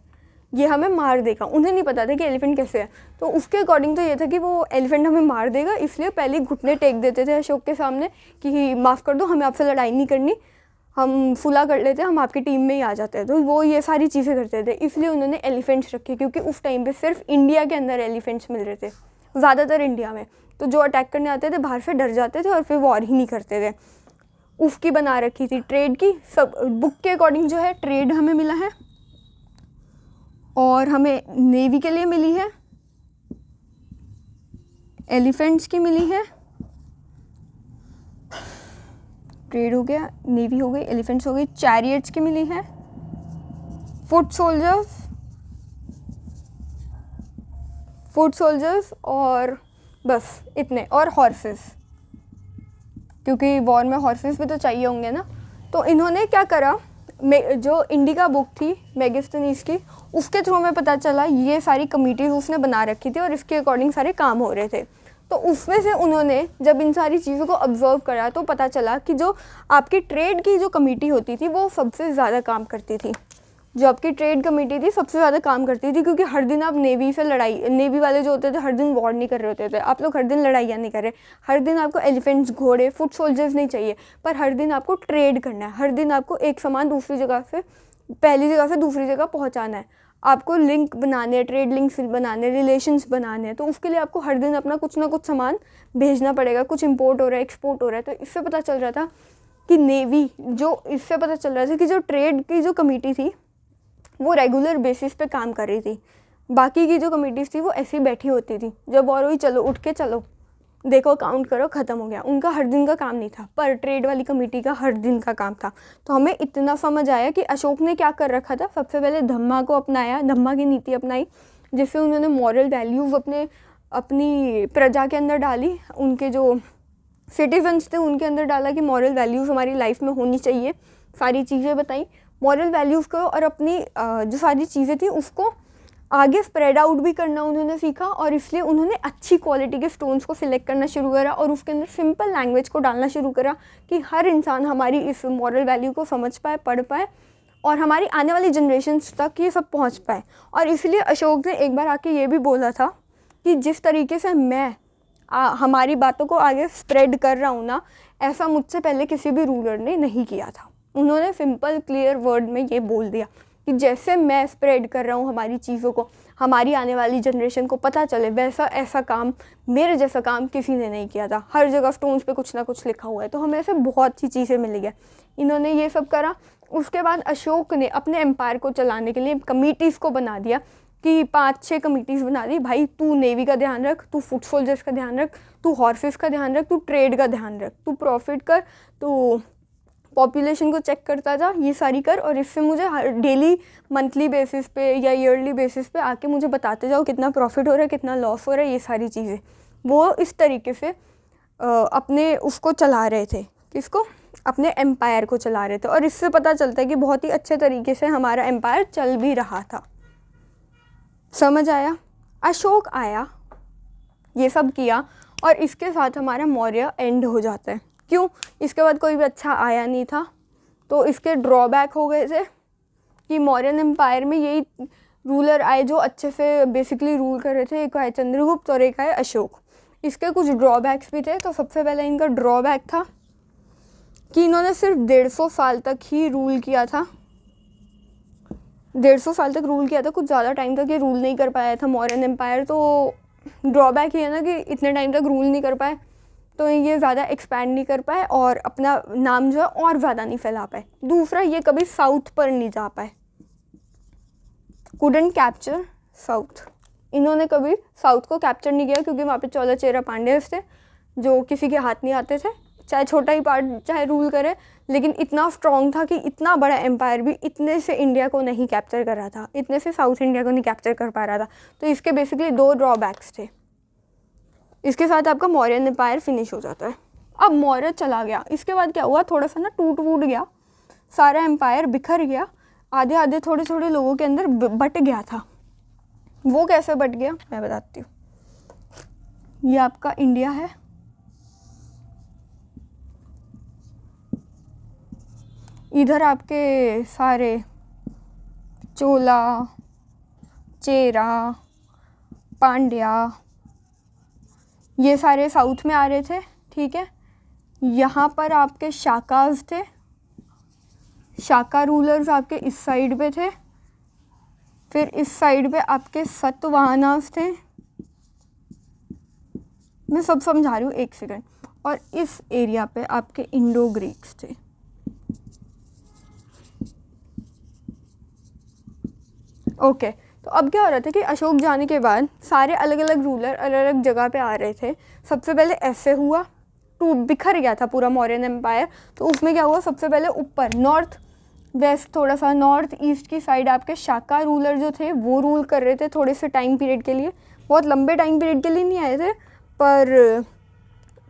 ये हमें मार देगा। उन्हें नहीं पता था कि एलिफेंट कैसे है। तो उसके अकॉर्डिंग तो ये था कि वो एलिफेंट हमें मार देगा, इसलिए पहले घुटने टेक देते थे अशोक के सामने कि माफ़ कर दो, हमें आपसे लड़ाई नहीं करनी, हम सुलह कर लेते हैं, हम आपकी टीम में ही आ जाते हैं। तो वो ये सारी चीज़ें करते थे, इसलिए उन्होंने एलिफेंट्स रखे, क्योंकि उस टाइम पे सिर्फ इंडिया के अंदर एलिफेंट्स मिल रहे थे, ज़्यादातर इंडिया में। तो जो अटैक करने आते थे बाहर से डर जाते थे और फिर वॉर ही नहीं करते थे। उसकी बना रखी थी ट्रेड की। सब बुक के अकॉर्डिंग जो है ट्रेड हमें मिला है, और हमें नेवी के लिए मिली है, एलिफेंट्स की मिली है, ट्रेड हो गया, नेवी हो गई, एलिफेंट्स हो गई, चैरियट्स की मिली है, फुट सोल्जर्स और बस इतने, और हॉर्सेस, क्योंकि वॉर में हॉर्सेस भी तो चाहिए होंगे ना। तो इन्होंने क्या करा, जो इंडिका बुक थी मेगास्थनीज की, उसके थ्रू हमें पता चला ये सारी कमिटीज़ उसने बना रखी थी और इसके अकॉर्डिंग सारे काम हो रहे थे। तो उसमें से उन्होंने जब इन सारी चीज़ों को ऑब्जर्व करा तो पता चला कि जो आपकी ट्रेड की जो कमेटी होती थी वो सबसे ज़्यादा काम करती थी। जो आपकी ट्रेड कमेटी थी सबसे ज़्यादा काम करती थी, क्योंकि हर दिन आप नेवी वाले जो होते थे हर दिन वॉर नहीं कर रहे होते थे, आप लोग हर दिन लड़ाइयाँ नहीं कर रहे, हर दिन आपको एलिफेंट्स, घोड़े, फुट सोल्जर्स नहीं चाहिए, पर हर दिन आपको ट्रेड करना है, हर दिन आपको एक सामान दूसरी जगह से, पहली जगह से दूसरी जगह पहुँचाना है, आपको लिंक बनाने, ट्रेड लिंक्स बनाने, रिलेशंस बनाने हैं। तो उसके लिए आपको हर दिन अपना कुछ ना कुछ सामान भेजना पड़ेगा, कुछ इम्पोर्ट हो रहा है, एक्सपोर्ट हो रहा है। तो इससे पता चल रहा था कि नेवी, जो इससे पता चल रहा था कि जो ट्रेड की जो कमेटी थी वो रेगुलर बेसिस पे काम कर रही थी, बाकी की जो कमेटीज़ थी वो ऐसी बैठी होती थी, जब और हुई चलो उठ के चलो देखो काउंट करो ख़त्म हो गया। उनका हर दिन का काम नहीं था, पर ट्रेड वाली कमेटी का हर दिन का काम था। तो हमें इतना समझ आया कि अशोक ने क्या कर रखा था, सबसे पहले धम्मा को अपनाया, धम्मा की नीति अपनाई, जिससे उन्होंने मॉरल वैल्यूज़ अपनी प्रजा के अंदर डाली, उनके जो सिटीजन्स थे उनके अंदर डाला कि मॉरल वैल्यूज़ हमारी लाइफ में होनी चाहिए, सारी चीज़ें बताई मॉरल वैल्यूज़ को, और अपनी जो सारी चीज़ें थी उसको आगे स्प्रेड आउट भी करना उन्होंने सीखा। और इसलिए उन्होंने अच्छी क्वालिटी के स्टोन्स को सिलेक्ट करना शुरू करा और उसके अंदर सिंपल लैंग्वेज को डालना शुरू करा कि हर इंसान हमारी इस मॉरल वैल्यू को समझ पाए, पढ़ पाए और हमारी आने वाली जनरेशन्स तक ये सब पहुंच पाए। और इसलिए अशोक ने एक बार आके ये भी बोला था कि जिस तरीके से मैं हमारी बातों को आगे स्प्रेड कर रहा हूँ ना, ऐसा मुझसे पहले किसी भी रूलर ने नहीं किया था। उन्होंने सिंपल क्लियर वर्ड में ये बोल दिया कि जैसे मैं स्प्रेड कर रहा हूँ हमारी चीज़ों को, हमारी आने वाली जनरेशन को पता चले, वैसा ऐसा काम, मेरे जैसा काम किसी ने नहीं किया था। हर जगह स्टोन्स पे कुछ ना कुछ लिखा हुआ है। तो हमें ऐसे बहुत सी चीज़ें मिली है। इन्होंने ये सब करा। उसके बाद अशोक ने अपने एम्पायर को चलाने के लिए कमिटीज़ को बना दिया कि 5-6 कमिटीज़ बना दी। भाई तू नेवी का ध्यान रख, तू फुट सोल्जर्स का ध्यान रख, तू हॉर्सेस का ध्यान रख, तू ट्रेड का ध्यान रख, तू प्रॉफिट कर, तू पॉपुलेशन को चेक करता जा, ये सारी कर, और इससे मुझे हर डेली, मंथली बेसिस पे या ईयरली बेसिस पे आके मुझे बताते जाओ कितना प्रॉफिट हो रहा है, कितना लॉस हो रहा है, ये सारी चीज़ें। वो इस तरीके से अपने उसको चला रहे थे, किसको, अपने एम्पायर को चला रहे थे। और इससे पता चलता है कि बहुत ही अच्छे तरीके से हमारा एम्पायर चल भी रहा था। समझ आया? अशोक आया, ये सब किया, और इसके साथ हमारा मौर्य एंड हो जाता है। क्यों? इसके बाद कोई भी अच्छा आया नहीं था, तो इसके ड्रॉबैक हो गए थे कि मौर्यन एम्पायर में यही रूलर आए जो अच्छे से बेसिकली रूल कर रहे थे। एक आए चंद्रगुप्त और एक आए अशोक। इसके कुछ ड्रॉबैक्स भी थे। तो सबसे पहले इनका ड्रॉबैक था कि इन्होंने सिर्फ 150 साल तक ही रूल किया था। 150 साल तक रूल किया था, कुछ ज़्यादा टाइम तक ये रूल नहीं कर पाया था मौर्यन एम्पायर। तो ड्रॉबैक ये है ना कि इतने टाइम तक रूल नहीं कर पाए, तो ये ज़्यादा एक्सपैंड नहीं कर पाए और अपना नाम जो है और ज़्यादा नहीं फैला पाए। दूसरा, ये कभी साउथ पर नहीं जा पाए, कुडंट कैप्चर साउथ। इन्होंने कभी साउथ को कैप्चर नहीं किया क्योंकि वहाँ पे चौला चेरा पांड्यास थे जो किसी के हाथ नहीं आते थे, चाहे छोटा ही पार्ट चाहे रूल करे, लेकिन इतना स्ट्रॉन्ग था कि इतना बड़ा एम्पायर भी इतने से इंडिया को नहीं कैप्चर कर रहा था, इतने से साउथ इंडिया को नहीं कैप्चर कर पा रहा था। तो इसके बेसिकली 2 ड्रॉबैक्स थे। इसके साथ आपका मौर्यन एम्पायर फिनिश हो जाता है। अब मौर्य चला गया, इसके बाद क्या हुआ, थोड़ा सा ना टूट वूट गया, सारा एम्पायर बिखर गया, आधे आधे थोड़े थोड़े लोगों के अंदर बट गया था। वो कैसे बट गया मैं बताती हूँ। ये आपका इंडिया है, इधर आपके सारे चोला चेरा पांड्या ये सारे साउथ में आ रहे थे, ठीक है। यहाँ पर आपके शाकाज थे, शाका रूलर्स आपके इस साइड पे थे, फिर इस साइड पे आपके सतवाहनास थे। मैं सब समझा रही हूँ, एक सेकंड। और इस एरिया पे आपके इंडो ग्रीक्स थे। ओके, तो अब क्या हो रहा था कि अशोक जाने के बाद सारे अलग अलग रूलर अलग अलग जगह पे आ रहे थे। सबसे पहले ऐसे हुआ, बिखर गया था पूरा मौर्यन एम्पायर। तो उसमें क्या हुआ, सबसे पहले ऊपर नॉर्थ वेस्ट, थोड़ा सा नॉर्थ ईस्ट की साइड आपके शाका रूलर जो थे वो रूल कर रहे थे थोड़े से टाइम पीरियड के लिए, बहुत लंबे टाइम पीरियड के लिए नहीं आए थे पर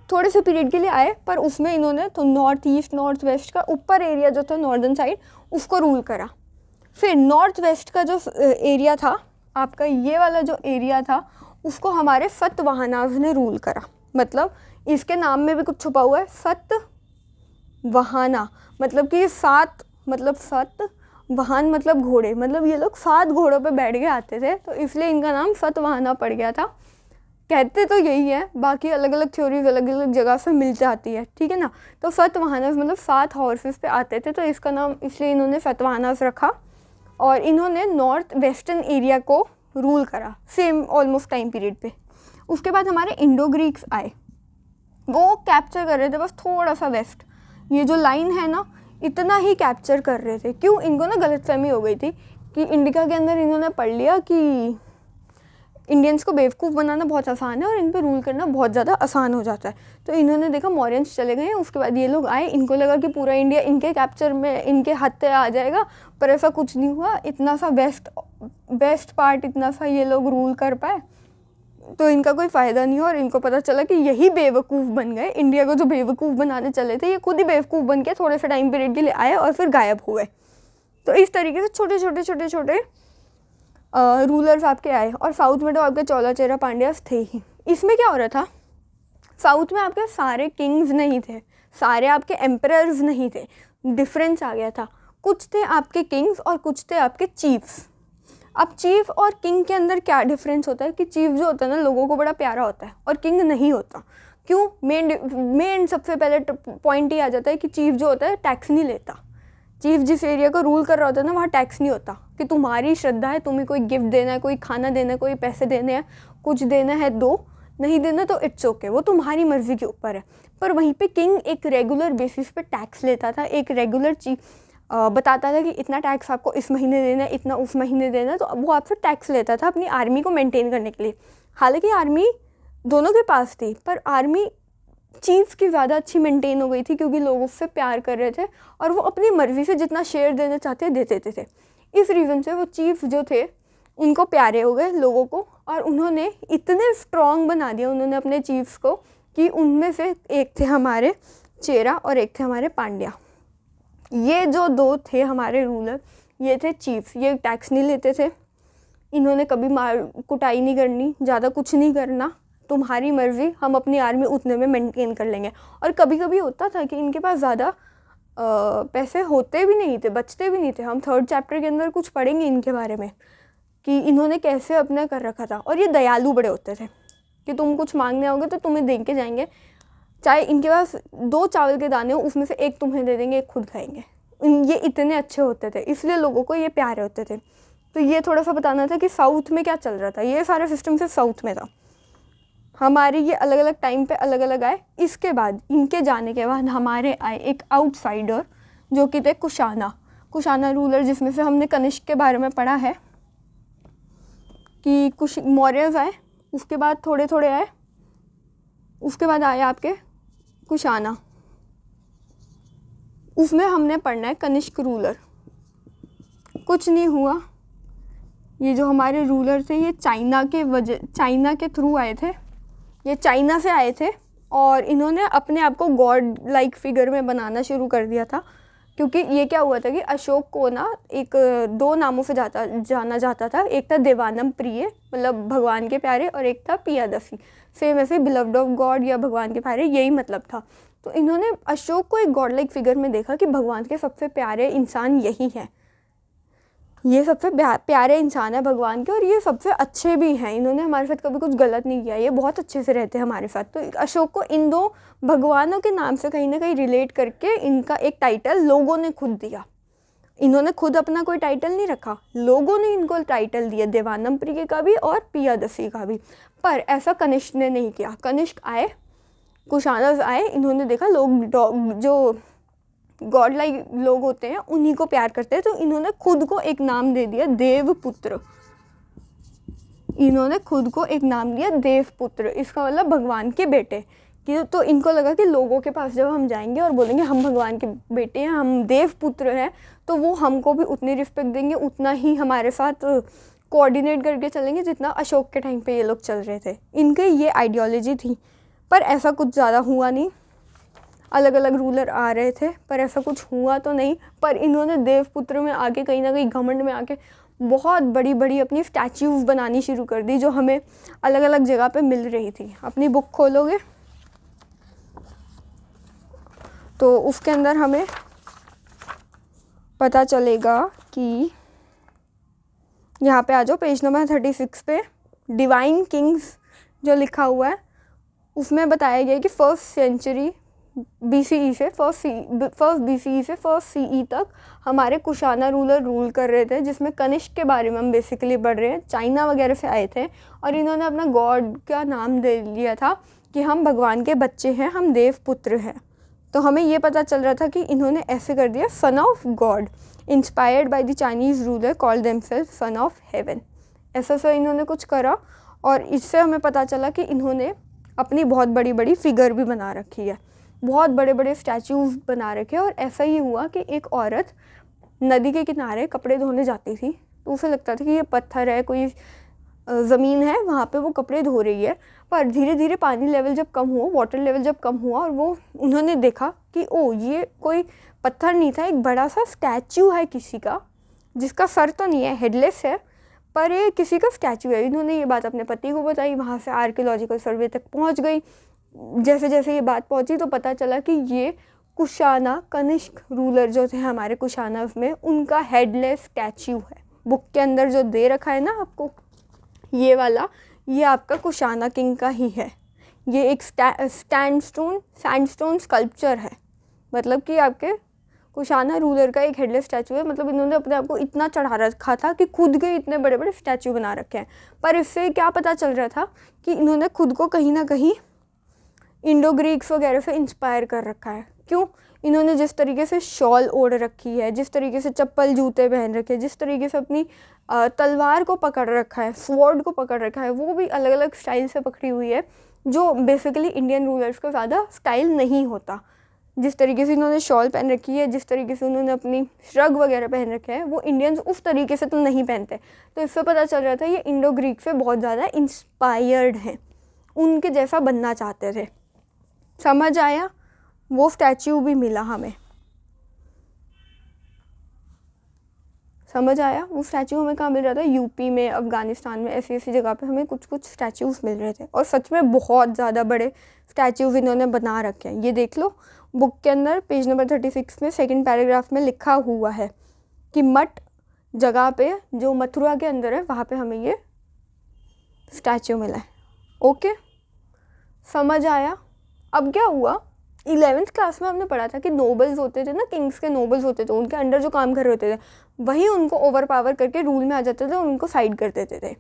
थोड़े से पीरियड के लिए आए। पर उसमें इन्होंने तो नॉर्थ ईस्ट नॉर्थ वेस्ट का ऊपर एरिया जो था नॉर्दर्न साइड उसको रूल करा। फिर नॉर्थ वेस्ट का जो एरिया था आपका, ये वाला जो एरिया था उसको हमारे सतवाहनाज ने रूल करा। मतलब इसके नाम में भी कुछ छुपा हुआ है, सतवाहना मतलब कि 7 मतलब सत वाहन मतलब घोड़े, मतलब ये लोग 7 घोड़ों पे बैठ के आते थे, तो इसलिए इनका नाम सतवाहना पड़ गया था। कहते तो यही है, बाकी अलग अलग थ्योरीज अलग अलग जगह से मिल जाती है, ठीक है ना। तो सतवाहनास मतलब 7 हॉर्सेस पे आते थे, तो इसका नाम इसलिए इन्होंने सतवाहनास रखा। और इन्होंने नॉर्थ वेस्टर्न एरिया को रूल करा सेम ऑलमोस्ट टाइम पीरियड पे। उसके बाद हमारे इंडो ग्रीक्स आए, वो कैप्चर कर रहे थे बस थोड़ा सा वेस्ट, ये जो लाइन है ना इतना ही कैप्चर कर रहे थे। क्यों, इनको ना गलतफहमी हो गई थी कि इंडिया के अंदर इन्होंने पढ़ लिया कि इंडियंस को बेवकूफ़ बनाना बहुत आसान है और इन पर रूल करना बहुत ज़्यादा आसान हो जाता है। तो इन्होंने देखा मौर्यंस चले गए, उसके बाद ये लोग आए, इनको लगा कि पूरा इंडिया इनके कैप्चर में इनके हाथ पे आ जाएगा, पर ऐसा कुछ नहीं हुआ। इतना सा वेस्ट पार्ट इतना सा ये लोग रूल कर पाए, तो इनका कोई फ़ायदा नहीं हुआ। और इनको पता चला कि यही बेवकूफ़ बन गए, इंडिया को जो बेवकूफ़ बनाने चले थे ये खुद ही बेवकूफ़ बन के थोड़े से टाइम पीरियड के लिए आए और फिर गायब हुए। तो इस तरीके से छोटे छोटे रूलर्स आपके आए। और साउथ में तो आपके चौला चेरा पांड्यास थे ही। इसमें क्या हो रहा था, साउथ में आपके सारे किंग्स नहीं थे, सारे आपके एम्परर्स नहीं थे, डिफरेंस आ गया था। कुछ थे आपके किंग्स और कुछ थे आपके चीफ्स। अब चीफ और किंग के अंदर क्या डिफरेंस होता है कि चीफ जो होता है ना लोगों को बड़ा प्यारा होता है और किंग नहीं होता। क्यों, मेन सबसे पहले पॉइंट ये आ जाता है कि चीफ जो होता है टैक्स नहीं लेता। चीफ जिस एरिया को रूल कर रहा होता है ना वहाँ टैक्स नहीं होता, कि तुम्हारी श्रद्धा है, तुम्हें कोई गिफ्ट देना है, कोई खाना देना है, कोई पैसे देने हैं, कुछ देना है दो, नहीं देना तो इट्स ओके, वो तुम्हारी मर्ज़ी के ऊपर है। पर वहीं पे किंग एक रेगुलर बेसिस पे टैक्स लेता था, एक रेगुलर बताता था कि इतना टैक्स आपको इस महीने देना है, इतना उस महीने देना है, तो वो आपसे टैक्स लेता था अपनी आर्मी को मेंटेन करने के लिए। हालांकि आर्मी दोनों के पास थी, पर आर्मी चीफ की ज़्यादा अच्छी मेंटेन हो गई थी क्योंकि लोग उससे प्यार कर रहे थे और वो अपनी मर्ज़ी से जितना शेयर देना चाहते देते थे। इस रीज़न से वो चीफ जो थे उनको प्यारे हो गए लोगों को, और उन्होंने इतने स्ट्रॉन्ग बना दिया उन्होंने अपने चीफ्स को कि उनमें से एक थे हमारे चेरा और एक थे हमारे पांड्या। ये जो 2 थे हमारे रूलर, ये थे चीफ्स। ये टैक्स नहीं लेते थे, इन्होंने कभी मार कुटाई नहीं करनी, ज़्यादा कुछ नहीं करना, तुम्हारी मर्ज़ी, हम अपनी आर्मी उतने में मेंटेन कर लेंगे। और कभी कभी होता था कि इनके पास ज़्यादा पैसे होते भी नहीं थे, बचते भी नहीं थे। हम 3rd चैप्टर के अंदर कुछ पढ़ेंगे इनके बारे में कि इन्होंने कैसे अपना कर रखा था। और ये दयालु बड़े होते थे कि तुम कुछ मांगने आओगे तो तुम्हें दे के जाएंगे, चाहे इनके पास 2 चावल के दाने हो उसमें से एक तुम्हें दे देंगे, एक खुद खाएंगे। ये इतने अच्छे होते थे, इसलिए लोगों को ये प्यारे होते थे। तो ये थोड़ा सा बताना था कि साउथ में क्या चल रहा था। ये सारा सिस्टम सिर्फ साउथ में था, हमारे ये अलग अलग टाइम पे अलग अलग आए। इसके बाद इनके जाने के बाद हमारे आए एक आउटसाइडर जो कि थे कुशाना रूलर, जिसमें से हमने कनिष्क के बारे में पढ़ा है कि कुछ मौर्यस आए, उसके बाद थोड़े थोड़े आए, उसके बाद आए आपके कुशाना। उसमें हमने पढ़ना है कनिष्क रूलर। कुछ नहीं हुआ, ये जो हमारे रूलर थे ये चाइना के थ्रू आए थे, ये चाइना से आए थे और इन्होंने अपने आप को गॉड लाइक फिगर में बनाना शुरू कर दिया था। क्योंकि ये क्या हुआ था कि अशोक को ना 2 नामों से जाना जाता था। एक था देवानम प्रिय, मतलब भगवान के प्यारे, और एक था पियादसी, सेम ऐसे बिलव्ड ऑफ गॉड या भगवान के प्यारे, यही मतलब था। तो इन्होंने अशोक को एक गॉड लाइक फिगर में देखा कि भगवान के सबसे प्यारे इंसान यही हैं, ये सबसे प्यारे इंसान है भगवान के और ये सबसे अच्छे भी हैं, इन्होंने हमारे साथ कभी कुछ गलत नहीं किया, ये बहुत अच्छे से रहते हैं हमारे साथ। तो अशोक को इन 2 भगवानों के नाम से कहीं ना कहीं रिलेट करके इनका एक टाइटल लोगों ने खुद दिया। इन्होंने खुद अपना कोई टाइटल नहीं रखा, लोगों ने इनको टाइटल दिया, देवानम प्रिय का भी और पियादसी का भी। पर ऐसा कनिष्क ने नहीं किया। कनिष्क आए, कुशानस आए, इन्होंने देखा लोग जो गॉड लाइक लोग होते हैं उन्हीं को प्यार करते हैं, तो इन्होंने खुद को एक नाम दे दिया देवपुत्र। इन्होंने खुद को एक नाम दिया देवपुत्र, इसका मतलब भगवान के बेटे। कि तो इनको लगा कि लोगों के पास जब हम जाएंगे और बोलेंगे हम भगवान के बेटे हैं, हम देवपुत्र हैं, तो वो हमको भी उतनी रिस्पेक्ट देंगे, उतना ही हमारे साथ कोऑर्डिनेट करके चलेंगे जितना अशोक के टाइम पे ये लोग चल रहे थे। इनके ये आइडियोलॉजी थी, पर ऐसा कुछ ज़्यादा हुआ नहीं। अलग अलग रूलर आ रहे थे पर ऐसा कुछ हुआ तो नहीं। पर इन्होंने देवपुत्र में आके कहीं ना कहीं घमंड में आके बहुत बड़ी बड़ी अपनी स्टैच्यूज़ बनानी शुरू कर दी, जो हमें अलग अलग जगह पे मिल रही थी। अपनी बुक खोलोगे तो उसके अंदर हमें पता चलेगा कि यहाँ पे आ जाओ पेज नंबर 36 पे, डिवाइन किंग्स जो लिखा हुआ है उसमें बताया गया कि 1st सेंचुरी BCE से 1st BCE से 1st CE तक हमारे कुशाना रूलर रूल कर रहे थे, जिसमें कनिष्क के बारे में हम बेसिकली पढ़ रहे हैं। चाइना वगैरह से आए थे और इन्होंने अपना गॉड का नाम दे लिया था कि हम भगवान के बच्चे हैं, हम देवपुत्र हैं। तो हमें ये पता चल रहा था कि इन्होंने ऐसे कर दिया, son of god, inspired by the Chinese ruler called themself son of heaven. ऐसा इन्होंने कुछ करा और इससे हमें पता चला कि इन्होंने अपनी बहुत बड़ी बड़ी फिगर भी बना रखी है, बहुत बड़े बड़े स्टैचूज़ बना रखे। और ऐसा ही हुआ कि एक औरत नदी के किनारे कपड़े धोने जाती थी, तो उसे लगता था कि ये पत्थर है, कोई ज़मीन है, वहाँ पे वो कपड़े धो रही है। पर धीरे धीरे पानी लेवल जब कम हुआ, वाटर लेवल जब कम हुआ, और वो उन्होंने देखा कि ओ ये कोई पत्थर नहीं था, एक बड़ा सा स्टैचू है किसी का, जिसका सर तो नहीं है, हेडलेस है, पर ये किसी का स्टैचू है। इन्होंने ये बात अपने पति को बताई, वहाँ से आर्कियोलॉजिकल सर्वे तक पहुँच गई। जैसे जैसे ये बात पहुँची तो पता चला कि ये कुशाना कनिष्क रूलर जो थे हमारे कुशाना में, उनका हेडलेस स्टैचू है। बुक के अंदर जो दे रखा है ना आपको, ये वाला, ये आपका कुशाना किंग का ही है। ये एक सैंडस्टोन स्कल्पचर है, मतलब कि आपके कुशाना रूलर का एक हेडलेस स्टैचू है। मतलब इन्होंने अपने आप को इतना चढ़ा रखा था कि खुद के इतने बड़े बड़े स्टैचू बना रखे हैं। पर इससे क्या पता चल रहा था कि इन्होंने खुद को कहीं ना कहीं इंडो ग्रीक्स वगैरह से इंस्पायर कर रखा है। क्यों? इन्होंने जिस तरीके से शॉल ओढ़ रखी है, जिस तरीके से चप्पल जूते पहन रखे हैं, जिस तरीके से अपनी तलवार को पकड़ रखा है, स्वॉर्ड को पकड़ रखा है, वो भी अलग अलग स्टाइल से पकड़ी हुई है, जो बेसिकली इंडियन रूलर्स का ज़्यादा स्टाइल नहीं होता। जिस तरीके से इन्होंने शॉल पहन रखी है, जिस तरीके से उन्होंने अपनी श्रग वगैरह पहन रखे हैं, वो इंडियंस उस तरीके से तो नहीं पहनते। तो इससे पता चल रहा था ये इंडो ग्रीक से बहुत ज़्यादा इंस्पायर्ड हैं, उनके जैसा बनना चाहते थे। समझ आया? वो स्टैच्यू भी मिला हमें, समझ आया? वो स्टैच्यू हमें कहाँ मिल रहा था? यूपी में, अफ़गानिस्तान में, ऐसी ऐसी जगह पे हमें कुछ कुछ स्टैच्यूज़ मिल रहे थे। और सच में बहुत ज़्यादा बड़े स्टैच्यूज़ इन्होंने बना रखे हैं। ये देख लो, बुक के अंदर पेज नंबर 36 में सेकंड पैराग्राफ में लिखा हुआ है कि मठ जगह पे जो मथुरा के अंदर है वहाँ पे हमें ये स्टैचू मिला है। ओके, समझ आया। अब क्या हुआ, 11th क्लास में हमने पढ़ा था कि नोबल्स होते थे ना, किंग्स के नोबल्स होते थे, उनके अंडर जो काम कर रहे होते थे वही उनको ओवर पावर करके रूल में आ जाते थे और उनको साइड कर देते थे।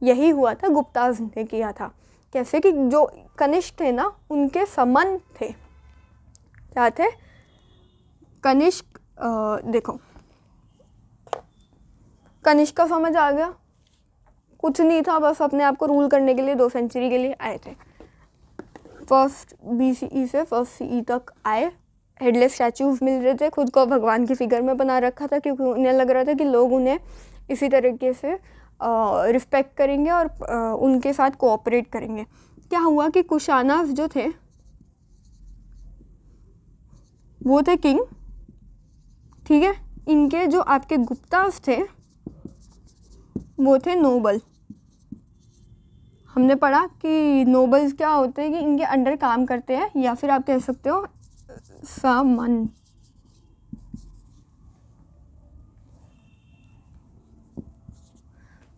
यही हुआ था, गुप्ताज ने किया था। कैसे कि जो कनिष्क थे ना, उनके समन थे। क्या थे? कनिष्क। देखो, कनिष्क का समझ आ गया? कुछ नहीं था, बस अपने आप को रूल करने के लिए 2 सेंचुरी के लिए आए थे। फर्स्ट BCE से फर्स्ट CE तक आए, हेडलेस स्टैचूज मिल रहे थे, खुद को भगवान की फिगर में बना रखा था क्योंकि उन्हें लग रहा था कि लोग उन्हें इसी तरीके से रिस्पेक्ट करेंगे और उनके साथ कोऑपरेट करेंगे। क्या हुआ कि कुशानव जो थे वो थे किंग, ठीक है। इनके जो आपके गुप्तास थे वो थे नोबल। हमने पढ़ा कि नोबल्स क्या होते हैं कि इनके अंडर काम करते हैं, या फिर आप कह सकते हो सामंत।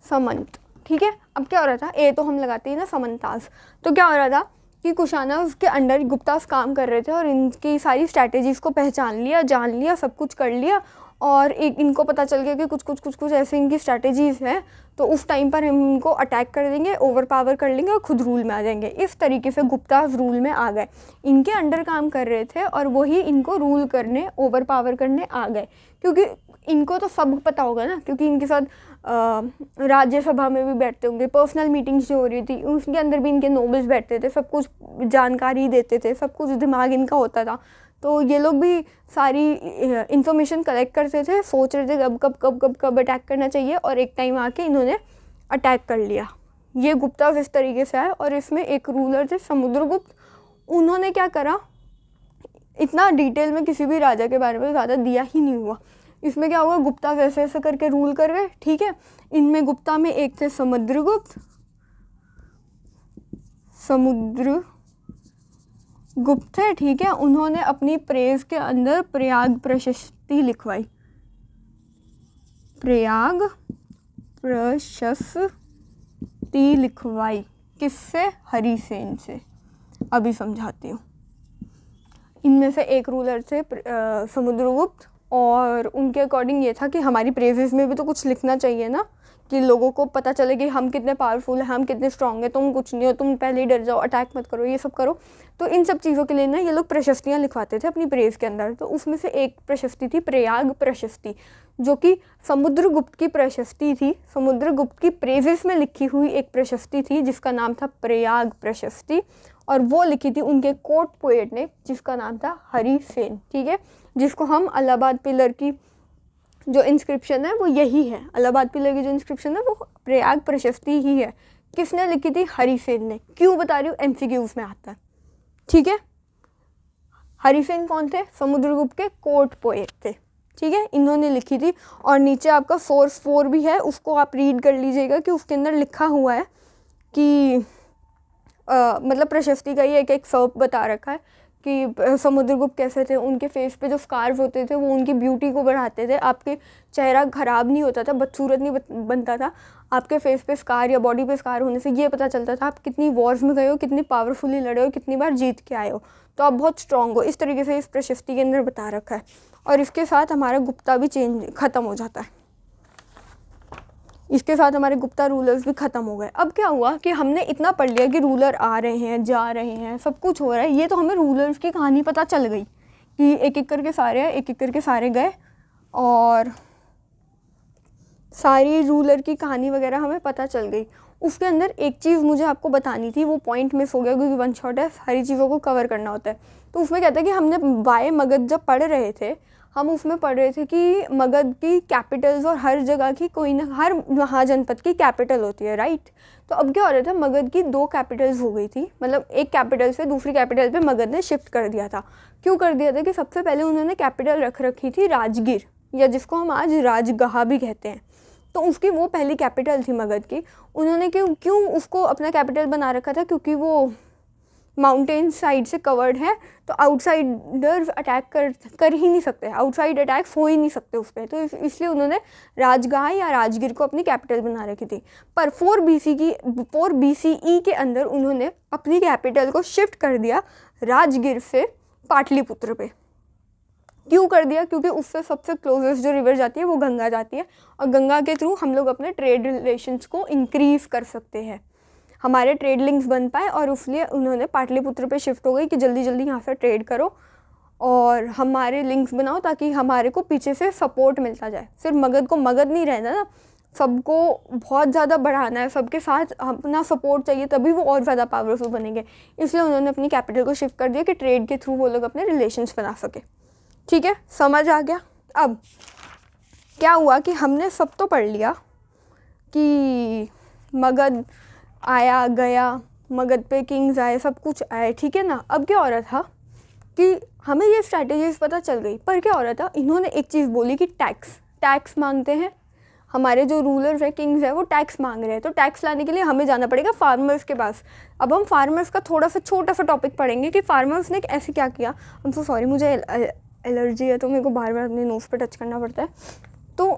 समंत, ठीक है। अब क्या हो रहा था, ए तो हम लगाते हैं ना समंतास। तो क्या हो रहा था कि कुशानव के अंडर गुप्तास काम कर रहे थे और इनकी सारी स्ट्रैटेजीज़ को पहचान लिया, जान लिया, सब कुछ कर लिया, और एक इनको पता चल गया कि कुछ ऐसे इनकी स्ट्रैटेजीज़ हैं, तो उस टाइम पर हम इनको अटैक कर देंगे, ओवर पावर कर लेंगे और खुद रूल में आ जाएंगे। इस तरीके से गुप्तास रूल में आ गए, इनके अंडर काम कर रहे थे और वही इनको रूल करने, ओवर पावर करने आ गए। क्योंकि इनको तो सब पता होगा ना, क्योंकि इनके साथ राज्यसभा में भी बैठते होंगे, पर्सनल मीटिंग्स जो हो रही थी उसके अंदर भी इनके नोबल्स बैठते थे, सब कुछ जानकारी देते थे, सब कुछ दिमाग इनका होता था। तो ये लोग भी सारी इंफॉर्मेशन कलेक्ट करते थे, सोच रहे थे कब अटैक करना चाहिए, और एक टाइम आके इन्होंने अटैक कर लिया। ये गुप्ता इस तरीके से आए, और इसमें एक रूलर थे समुद्रगुप्त। उन्होंने क्या करा, इतना डिटेल में किसी भी राजा के बारे में ज़्यादा दिया ही नहीं हुआ। इसमें क्या हुआ, गुप्ता वैसे ऐसे करके रूल कर गए, ठीक है। इनमें गुप्ता में एक थे समुद्रगुप्त थे, ठीक है। उन्होंने अपनी प्रेस के अंदर प्रयाग प्रशस्ति लिखवाई, प्रयाग प्रशस्ति लिखवाई। किससे? हरिसेन से। अभी समझाती हूँ। इनमें से एक रूलर थे समुद्रगुप्त, और उनके अकॉर्डिंग ये था कि हमारी प्रेजेस में भी तो कुछ लिखना चाहिए ना, कि लोगों को पता चले कि हम कितने पावरफुल हैं, हम कितने स्ट्रांग हैं, तुम कुछ नहीं हो, तुम पहले ही डर जाओ, अटैक मत करो, ये सब करो। तो इन सब चीज़ों के लिए ना ये लोग प्रशस्तियाँ लिखवाते थे अपनी प्रेस के अंदर। तो उसमें से एक प्रशस्ति थी प्रयाग प्रशस्ति, जो कि समुद्रगुप्त की प्रशस्ति थी। समुद्रगुप्त की प्रेजेस में लिखी हुई एक प्रशस्ति थी जिसका नाम था प्रयाग प्रशस्ति, और वो लिखी थी उनके कोर्ट पोएट ने, जिसका नाम था हरिसेन, ठीक है। जिसको हम इलाहाबाद पिलर की जो इंस्क्रिप्शन है वो यही है, इलाहाबाद पिलर की जो इंस्क्रिप्शन है वो प्रयाग प्रशस्ति ही है। किसने लिखी थी? हरिसेन ने। क्यों बता रही हूँ, MCQs में आता है, ठीक है। हरिसेन कौन थे? समुद्रगुप्त के कोर्ट पोएट थे, ठीक है। इन्होंने लिखी थी, और नीचे आपका सोर्स 4 भी है, उसको आप रीड कर लीजिएगा कि उसके अंदर लिखा हुआ है कि मतलब प्रशस्ति का ही एक सर्प बता रखा है कि समुद्रगुप्त कैसे थे। उनके फेस पे जो स्कार्स होते थे वो उनकी ब्यूटी को बढ़ाते थे, आपके चेहरा ख़राब नहीं होता था, बदसूरत नहीं बनता था। आपके फेस पे स्कार या बॉडी पे स्कार होने से ये पता चलता था आप कितनी वॉर्स में गए हो, कितनी पावरफुली लड़े हो, कितनी बार जीत के आए हो, तो आप बहुत स्ट्रांग हो। इस तरीके से इस प्रशस्ति के अंदर बता रखा है, और इसके साथ हमारा गुप्ता भी ख़त्म हो जाता है। इसके साथ हमारे गुप्ता रूलर्स भी ख़त्म हो गए। अब क्या हुआ कि हमने इतना पढ़ लिया कि रूलर आ रहे हैं, जा रहे हैं, सब कुछ हो रहा है, ये तो हमें रूलर्स की कहानी पता चल गई कि एक एक करके सारे आए, एक एक करके सारे गए, और सारी रूलर की कहानी वगैरह हमें पता चल गई। उसके अंदर एक चीज़ मुझे आपको बतानी थी, वो पॉइंट मिस हो गया क्योंकि वन शॉट है, सारी चीज़ों को कवर करना होता है। तो उसमें कहता है कि हमने वाय मगध जब पढ़ रहे थे, हम उसमें पढ़ रहे थे कि मगध की कैपिटल्स और हर जगह की कोई ना, हर महाजनपद की कैपिटल होती है, राइट। तो अब क्या हो रहा था, मगध की 2 कैपिटल्स हो गई थी, मतलब एक कैपिटल से दूसरी कैपिटल पे मगध ने शिफ्ट कर दिया था। क्यों कर दिया था कि सबसे पहले उन्होंने कैपिटल रख रखी थी राजगीर, या जिसको हम आज राजगहा भी कहते हैं। तो उसकी वो पहली कैपिटल थी मगध की। उन्होंने क्यों उसको अपना कैपिटल बना रखा था, क्योंकि वो माउंटेन साइड से कवर्ड है, तो आउटसाइडर्स अटैक कर ही नहीं सकते, आउटसाइड अटैक्स हो ही नहीं सकते उस पर। तो इसलिए उन्होंने राजगाह या राजगीर को अपनी कैपिटल बना रखी थी। पर 4 BCE के अंदर उन्होंने अपनी कैपिटल को शिफ्ट कर दिया राजगीर से पाटलिपुत्र पे। क्यों कर दिया? क्योंकि उससे सबसे क्लोजेस्ट जो रिवर जाती है वो गंगा जाती है, और गंगा के थ्रू हम लोग अपने ट्रेड रिलेशंस को इंक्रीज़ कर सकते हैं, हमारे ट्रेड लिंक्स बन पाए। और इसलिए उन्होंने पाटलिपुत्र पे शिफ्ट हो गई कि जल्दी जल्दी यहाँ से ट्रेड करो और हमारे लिंक्स बनाओ ताकि हमारे को पीछे से सपोर्ट मिलता जाए। सिर्फ मगध को मगध नहीं रहना ना, सबको बहुत ज़्यादा बढ़ाना है, सबके साथ अपना सपोर्ट चाहिए, तभी वो और ज़्यादा पावरफुल बनेंगे। इसलिए उन्होंने अपनी कैपिटल को शिफ्ट कर दिया कि ट्रेड के थ्रू वो लोग अपने रिलेशंस बना सके। ठीक है, समझ आ गया। अब क्या हुआ कि हमने सब तो पढ़ लिया कि मगध आया गया, मगध पे किंग्स आए, सब कुछ आए, ठीक है ना। अब क्या हो रहा था कि हमें ये स्ट्रैटेजीज पता चल गई, पर क्या हो रहा था, इन्होंने एक चीज़ बोली कि टैक्स मांगते हैं, हमारे जो रूलर्स है, किंग्स है, वो टैक्स मांग रहे हैं। तो टैक्स लाने के लिए हमें जाना पड़ेगा फार्मर्स के पास। अब हम फार्मर्स का थोड़ा सा छोटा सा टॉपिक पढ़ेंगे कि फार्मर्स ने ऐसे क्या किया। I'm so sorry, मुझे एलर्जी है तो मेरे को बार बार अपने नोज़ पे टच करना पड़ता है। तो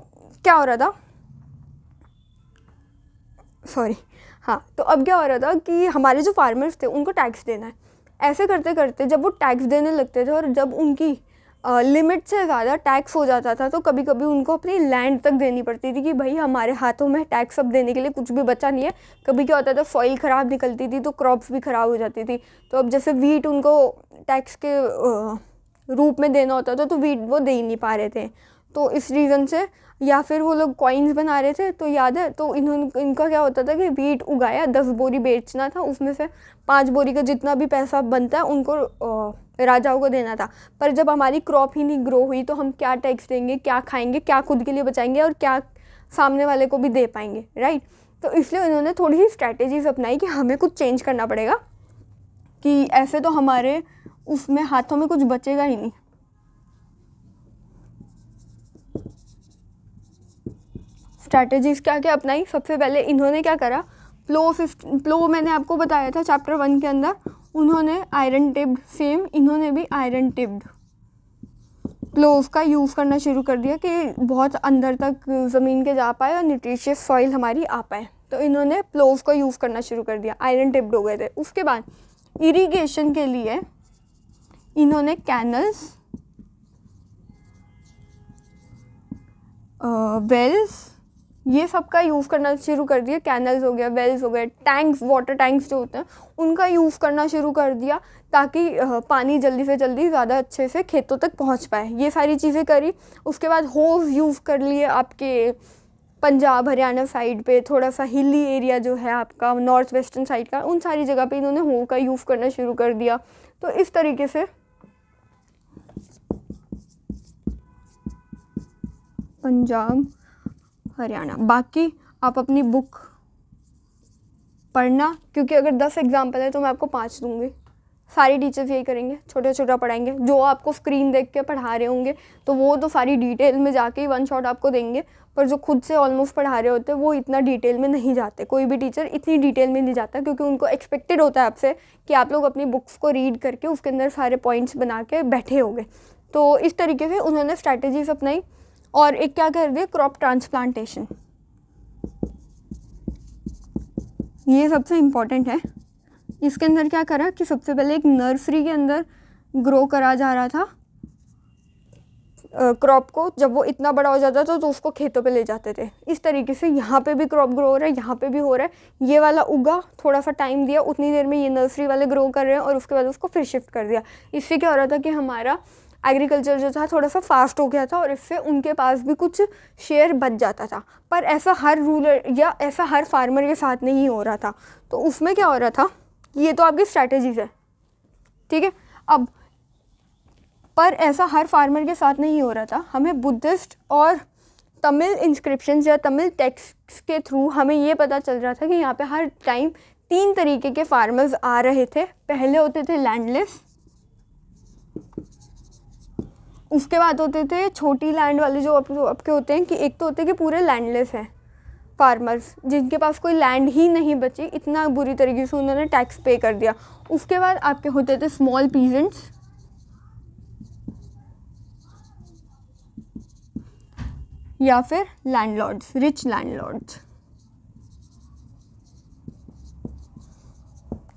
क्या हो रहा था, सॉरी, हाँ, तो अब क्या हो रहा था कि हमारे जो फार्मर्स थे उनको टैक्स देना है। ऐसे करते करते जब वो टैक्स देने लगते थे और जब उनकी लिमिट से ज़्यादा टैक्स हो जाता था, तो कभी कभी उनको अपनी लैंड तक देनी पड़ती थी कि भाई हमारे हाथों में टैक्स अब देने के लिए कुछ भी बचा नहीं है। कभी क्या होता था, सॉइल ख़राब निकलती थी तो क्रॉप्स भी ख़राब हो जाती थी। तो अब जैसे वीट उनको टैक्स के रूप में देना होता था, तो वीट वो दे ही नहीं पा रहे थे। तो इस रीज़न से, या फिर वो लोग कॉइन्स बना रहे थे, तो याद है, तो इनका क्या होता था कि वीट उगाया, 10 बोरी बेचना था, उसमें से 5 बोरी का जितना भी पैसा बनता है उनको राजाओं को देना था। पर जब हमारी क्रॉप ही नहीं ग्रो हुई तो हम क्या टैक्स देंगे, क्या खाएंगे, क्या खुद के लिए बचाएंगे और क्या सामने वाले को भी दे पाएंगे, राइट। तो इसलिए उन्होंने थोड़ी सी स्ट्रैटेजीज अपनाई कि हमें कुछ चेंज करना पड़ेगा, कि ऐसे तो हमारे उसमें हाथों में कुछ बचेगा ही नहीं। स्ट्रैटेजीज क्या क्या अपनाई? सबसे पहले इन्होंने क्या करा, प्लो मैंने आपको बताया था चैप्टर 1 के अंदर, उन्होंने आयरन टिप्ड, सेम इन्होंने भी आयरन टिप्ड प्लोव का यूज़ करना शुरू कर दिया कि बहुत अंदर तक ज़मीन के जा पाए और न्यूट्रिशियस सॉइल हमारी आ पाए। तो इन्होंने प्लोव का यूज़ करना शुरू कर दिया, आयरन टिप्ड हो गए थे। उसके बाद इरिगेशन के लिए इन्होंने कैनल्स, वेल्स, ये सब का यूज़ करना शुरू कर दिया। कैनल्स हो गया, वेल्स हो गए, टैंक्स, वाटर टैंक्स जो होते हैं उनका यूज़ करना शुरू कर दिया ताकि पानी जल्दी से जल्दी ज़्यादा अच्छे से खेतों तक पहुंच पाए। ये सारी चीज़ें करी। उसके बाद होव्स यूज़ कर लिए आपके पंजाब हरियाणा साइड पे, थोड़ा सा हिली एरिया जो है आपका नॉर्थ वेस्टर्न साइड का, उन सारी जगह पे इन्होंने होव का यूज़ करना शुरू कर दिया। तो इस तरीके से पंजाब हरियाणा, बाकी आप अपनी बुक पढ़ना, क्योंकि अगर 10 एग्जाम्पल है तो मैं आपको 5 दूंगी। सारी टीचर्स यही करेंगे, छोटा छोटा पढ़ाएंगे। जो आपको स्क्रीन देख के पढ़ा रहे होंगे तो वो तो सारी डिटेल में जाके ही 1 शॉट आपको देंगे, पर जो खुद से ऑलमोस्ट पढ़ा रहे होते हैं वो इतना डिटेल में नहीं जाते। कोई भी टीचर इतनी डिटेल में नहीं जाता, क्योंकि उनको एक्सपेक्टेड होता है आपसे कि आप लोग अपनी बुक्स को रीड करके उसके अंदर सारे पॉइंट्स बना के बैठे होंगे। तो इस तरीके से उन्होंने स्ट्रैटेजीज अपनाई। और एक क्या कर दिया, क्रॉप ट्रांसप्लांटेशन, ये सबसे इम्पॉर्टेंट है। इसके अंदर क्या करा कि सबसे पहले एक नर्सरी के अंदर ग्रो करा जा रहा था क्रॉप को। जब वो इतना बड़ा हो जाता था तो उसको खेतों पे ले जाते थे। इस तरीके से यहाँ पे भी क्रॉप ग्रो हो रहा है, यहाँ पे भी हो रहा है। ये वाला उगा, थोड़ा सा टाइम दिया, उतनी देर में ये नर्सरी वाले ग्रो कर रहे हैं और उसके बाद उसको फिर शिफ्ट कर दिया। इससे क्या हो रहा था कि हमारा एग्रीकल्चर जो था थोड़ा सा फास्ट हो गया था और इससे उनके पास भी कुछ शेयर बच जाता था। पर ऐसा हर रूलर या ऐसा हर फार्मर के साथ नहीं हो रहा था। तो उसमें क्या हो रहा था, ये तो आपकी स्ट्रैटेजीज है, ठीक है। अब पर ऐसा हर फार्मर के साथ नहीं हो रहा था। हमें बुद्धिस्ट और तमिल इंस्क्रिप्शंस या तमिल टेक्स्ट के थ्रू हमें ये पता चल रहा था कि यहाँ पे हर टाइम 3 तरीके के फार्मर्स आ रहे थे। पहले होते थे लैंडलेस, उसके बाद होते थे छोटी लैंड वाले जो आपके होते हैं कि एक तो होते हैं कि पूरे लैंडलेस हैं, फार्मर्स जिनके पास कोई लैंड ही नहीं बची, इतना बुरी तरीके से उन्होंने टैक्स पे कर दिया। उसके बाद आपके होते थे स्मॉल पीजेंट्स, या फिर लैंडलॉर्ड्स, रिच लैंडलॉर्ड्स।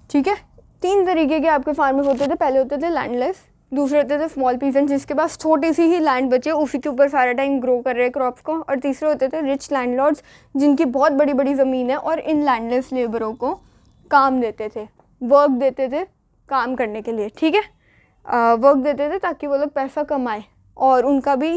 ठीक है, 3 तरीके के आपके फार्मर्स होते थे। पहले होते थे लैंडलेस, दूसरे होते थे स्मॉल पीजेंट्स जिसके पास छोटी सी ही लैंड बचे, उसी के ऊपर सारा टाइम ग्रो कर रहे क्रॉप्स को, और तीसरे होते थे रिच लैंडलॉर्ड्स जिनकी बहुत बड़ी बड़ी ज़मीन है और इन लैंडलेस लेबरों को काम देते थे, वर्क देते थे काम करने के लिए। ठीक है, वर्क देते थे ताकि वो लोग पैसा कमाए और उनका भी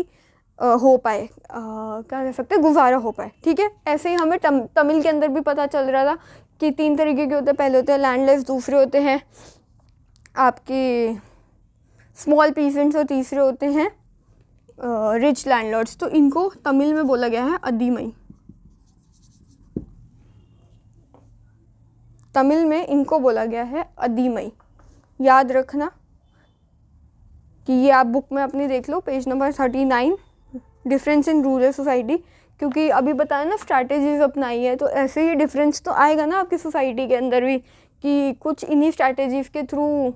हो पाए, क्या कह सकते हैं, गुजारा हो पाए। ठीक है, ऐसे ही हमें तमिल के अंदर भी पता चल रहा था कि 3 तरीके के होते हैं। पहले होते हैं लैंडलेस, दूसरे होते हैं आपके स्मॉल पीजेंट्स और तीसरे होते हैं रिच लैंडलॉर्ड्स। तो इनको तमिल में बोला गया है अदीमई। तमिल में इनको बोला गया है अदीमई। याद रखना कि ये आप बुक में अपनी देख लो, page number 39, difference in rural society. क्योंकि अभी बताया ना स्ट्रैटेजीज अपनाई है, तो ऐसे ही डिफरेंस तो आएगा ना आपकी सोसाइटी के अंदर भी, कि कुछ इन्हीं स्ट्रैटेजीज के थ्रू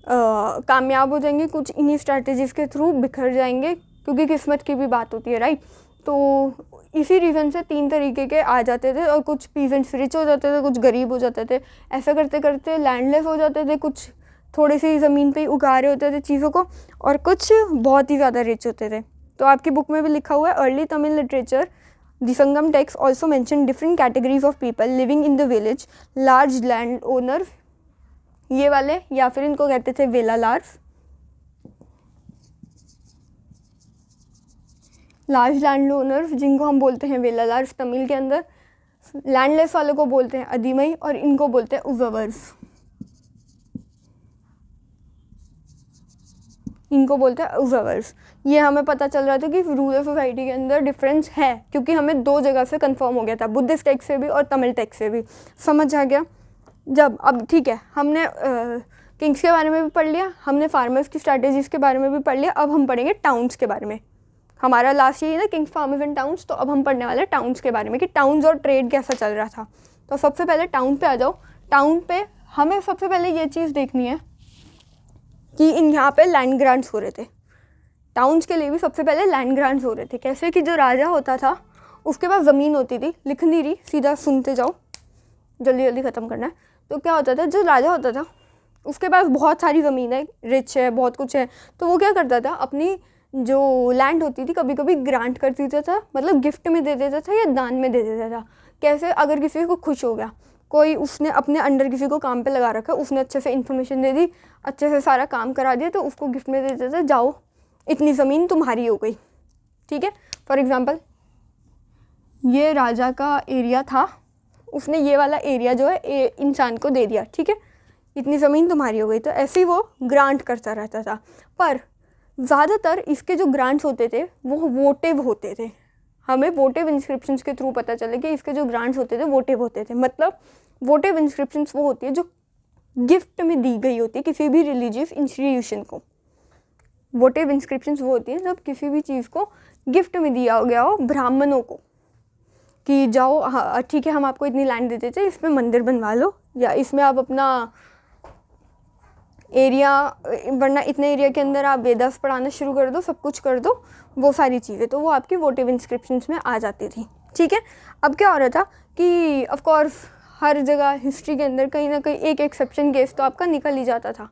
कामयाब हो जाएंगे, कुछ इन्हीं स्ट्रैटेजीज के थ्रू बिखर जाएंगे, क्योंकि किस्मत की भी बात होती है, राइट। तो इसी रीज़न से 3 तरीके के आ जाते थे, और कुछ पीजेंट्स रिच हो जाते थे, कुछ गरीब हो जाते थे। ऐसा करते करते लैंडलेस हो जाते थे, कुछ थोड़ी सी ज़मीन पे ही उगा रहे होते थे चीज़ों को, और कुछ बहुत ही ज़्यादा रिच होते थे। तो आपकी बुक में भी लिखा हुआ है, early Tamil literature the Sangam text also mention different categories of people living in the village, large land owner, ये वाले, या फिर इनको कहते थे वेलालार्स, लार्ज लैंड ओनर्स जिनको हम बोलते हैं वेलालार्स तमिल के अंदर। लैंडलेस वाले को बोलते हैं अदीमई, और इनको बोलते हैं उजवर्स, इनको बोलते हैं उजवर्स। ये हमें पता चल रहा था कि रूरल सोसाइटी के अंदर डिफरेंस है, क्योंकि हमें 2 जगह से कंफर्म हो गया था, बुद्धिस्ट टेक्स्ट से भी और तमिल टेक्स्ट से भी। समझ आ गया। जब अब ठीक है, हमने किंग्स के बारे में भी पढ़ लिया, हमने फार्मर्स की स्ट्रैटेजीज़ के बारे में भी पढ़ लिया। अब हम पढ़ेंगे टाउन्स के बारे में। हमारा लास्ट यही ना, किंग्स, फार्मर्स एंड टाउन्स। तो अब हम पढ़ने वाले हैं टाउन्स के बारे में, कि टाउन्स और ट्रेड कैसा चल रहा था। तो सबसे पहले टाउन पे आ जाओ। टाउन पे हमें सबसे पहले ये चीज़ देखनी है कि यहाँ पे लैंड ग्रांट्स हो रहे थे। टाउन्स के लिए भी सबसे पहले लैंड ग्रांट्स हो रहे थे। कैसे कि जो राजा होता था उसके पास ज़मीन होती थी, लिख नहीं रही, सीधा सुनते जाओ, जल्दी जल्दी ख़त्म करना है। तो क्या होता था, जो राजा होता था उसके पास बहुत सारी ज़मीन है, रिच है, बहुत कुछ है, तो वो क्या करता था, अपनी जो लैंड होती थी कभी कभी ग्रांट कर देता था, मतलब गिफ्ट में दे देता था या दान में दे देता था। कैसे, अगर किसी को खुश हो गया, कोई उसने अपने अंडर किसी को काम पे लगा रखा, उसने अच्छे से इन्फॉर्मेशन दे दी, अच्छे से सारा काम करा दिया, तो उसको गिफ्ट में दे देता था, जाओ इतनी ज़मीन तुम्हारी हो गई। ठीक है, फॉर एग्ज़ाम्पल ये राजा का एरिया था, उसने ये वाला एरिया जो है इंसान को दे दिया, ठीक है, इतनी ज़मीन तुम्हारी हो गई। तो ऐसे ही वो ग्रांट करता रहता था। पर ज़्यादातर इसके जो ग्रांट्स होते थे वो वोटिव होते थे। हमें वोटिव इंस्क्रिप्शंस के थ्रू पता चले कि इसके जो ग्रांट्स होते थे वोटिव होते थे। मतलब वोटिव इंस्क्रिप्शंस वो होती है जो गिफ्ट में दी गई होती है किसी भी रिलीजियस इंस्टीट्यूशन को। वोटिव इंस्क्रिप्शंस वो होती है जब किसी भी चीज़ को गिफ्ट में दिया गया हो ब्राह्मणों को, कि जाओ, हाँ ठीक है, हम आपको इतनी लैंड दे देते हैं, इसमें मंदिर बनवा लो, या इसमें आप अपना एरिया, वरना इतने एरिया के अंदर आप वेदास पढ़ाना शुरू कर दो, सब कुछ कर दो, वो सारी चीज़ें। तो वो आपकी वोटिव इंस्क्रिप्शंस में आ जाती थी। ठीक है, अब क्या हो रहा था कि ऑफ कोर्स हर जगह हिस्ट्री के अंदर कहीं ना कहीं एक एक्सेप्शन केस तो आपका निकल ही जाता था,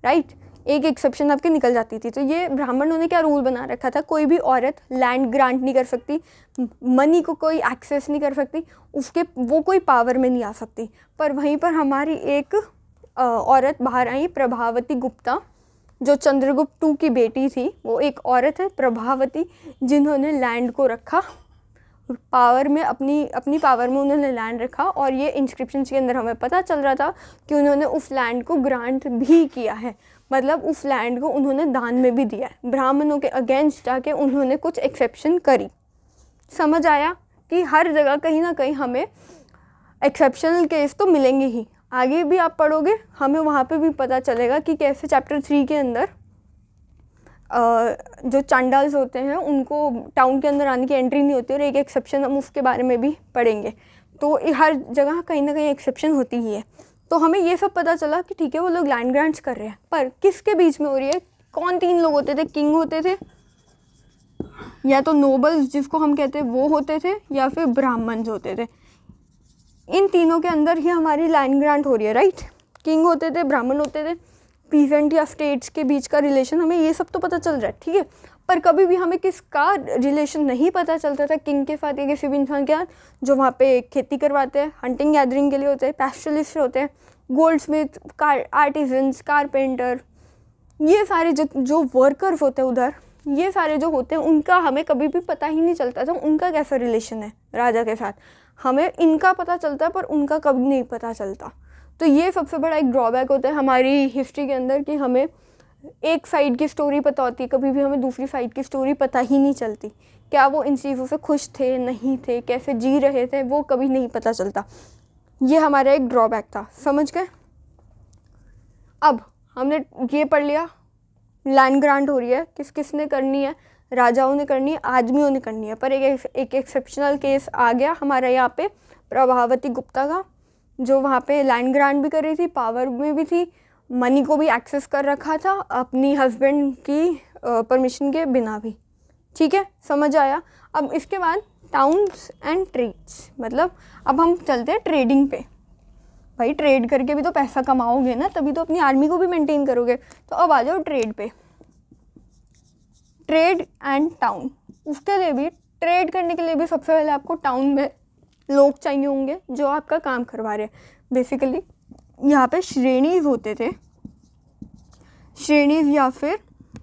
राइट, एक एक्सेप्शन आपकी निकल जाती थी। तो ये ब्राह्मणों ने क्या रूल बना रखा था, कोई भी औरत लैंड ग्रांट नहीं कर सकती, मनी को कोई एक्सेस नहीं कर सकती, उसके वो कोई पावर में नहीं आ सकती। पर वहीं पर हमारी एक औरत बाहर आई, प्रभावती गुप्ता, जो चंद्रगुप्त II की बेटी थी, वो एक औरत है प्रभावती, जिन्होंने लैंड को रखा पावर में, अपनी पावर में उन्होंने लैंड रखा। और ये इंस्क्रिप्शंस के अंदर हमें पता चल रहा था कि उन्होंने उस लैंड को ग्रांट भी किया है, मतलब उस लैंड को उन्होंने दान में भी दिया है। ब्राह्मणों के अगेंस्ट जाके उन्होंने कुछ एक्सेप्शन करी। समझ आया कि हर जगह कहीं ना कहीं हमें एक्सेप्शनल केस तो मिलेंगे ही। आगे भी आप पढ़ोगे, हमें वहाँ पे भी पता चलेगा कि कैसे चैप्टर 3 के अंदर जो चांडाल्स होते हैं उनको टाउन के अंदर आने की एंट्री नहीं होती, और एक एक्सेप्शन हम उसके बारे में भी पढ़ेंगे। तो हर जगह कहीं ना कहीं एक्सेप्शन होती ही है। तो हमें ये सब पता चला कि ठीक है वो लोग लैंड ग्रांट्स कर रहे हैं, पर किसके बीच में हो रही है? कौन 3 लोग होते थे? किंग होते थे, या तो नोबल्स जिसको हम कहते हैं वो होते थे, या फिर ब्राह्मण्स होते थे। इन तीनों के अंदर ही हमारी लैंड ग्रांट हो रही है, राइट? किंग होते थे, ब्राह्मण होते थे, पीजेंट या स्टेट्स के बीच का रिलेशन, हमें ये सब तो पता चल रहा है, ठीक है। पर कभी भी हमें किसका रिलेशन नहीं पता चलता था किंग के साथ या किसी भी इंसान के साथ जो वहाँ पे खेती करवाते हैं, हंटिंग गैदरिंग के लिए होते हैं, पैस्टलिस्ट होते हैं, गोल्ड स्मिथ, आर्टिजन्स, कारपेंटर, ये सारे जो वर्कर्स होते हैं उधर, ये सारे जो होते हैं उनका हमें कभी भी पता ही नहीं चलता था उनका कैसा रिलेशन है राजा के साथ। हमें इनका पता चलता है पर उनका कभी नहीं पता चलता। तो ये सबसे बड़ा एक ड्रॉबैक होता है हमारी हिस्ट्री के अंदर कि हमें एक साइड की स्टोरी पता होती है, कभी भी हमें दूसरी साइड की स्टोरी पता ही नहीं चलती। क्या वो इन चीज़ों से खुश थे, नहीं थे, कैसे जी रहे थे, वो कभी नहीं पता चलता। ये हमारा एक ड्रॉबैक था, समझ गए? अब हमने ये पढ़ लिया लैंड ग्रांट हो रही है, किस किसने करनी है? राजाओं ने करनी है, आदमियों ने करनी है। पर एक एक्सेप्शनल केस आ गया हमारा यहाँ पे, प्रभावती गुप्ता का, जो वहाँ पे लैंड ग्रांट भी कर रही थी, पावर में भी थी, मनी को भी एक्सेस कर रखा था अपनी हस्बैंड की परमिशन के बिना भी। ठीक है, समझ आया? अब इसके बाद टाउन्स एंड ट्रेड्स, मतलब अब हम चलते हैं ट्रेडिंग पे। भाई ट्रेड करके भी तो पैसा कमाओगे ना, तभी तो अपनी आर्मी को भी मेंटेन करोगे। तो अब आ जाओ ट्रेड पे, ट्रेड एंड टाउन। उसके लिए भी, ट्रेड करने के लिए भी सबसे पहले आपको टाउन में लोग चाहिए होंगे जो आपका काम करवा रहे हैं। बेसिकली यहाँ पे श्रेणीज होते थे, श्रेणीज, या फिर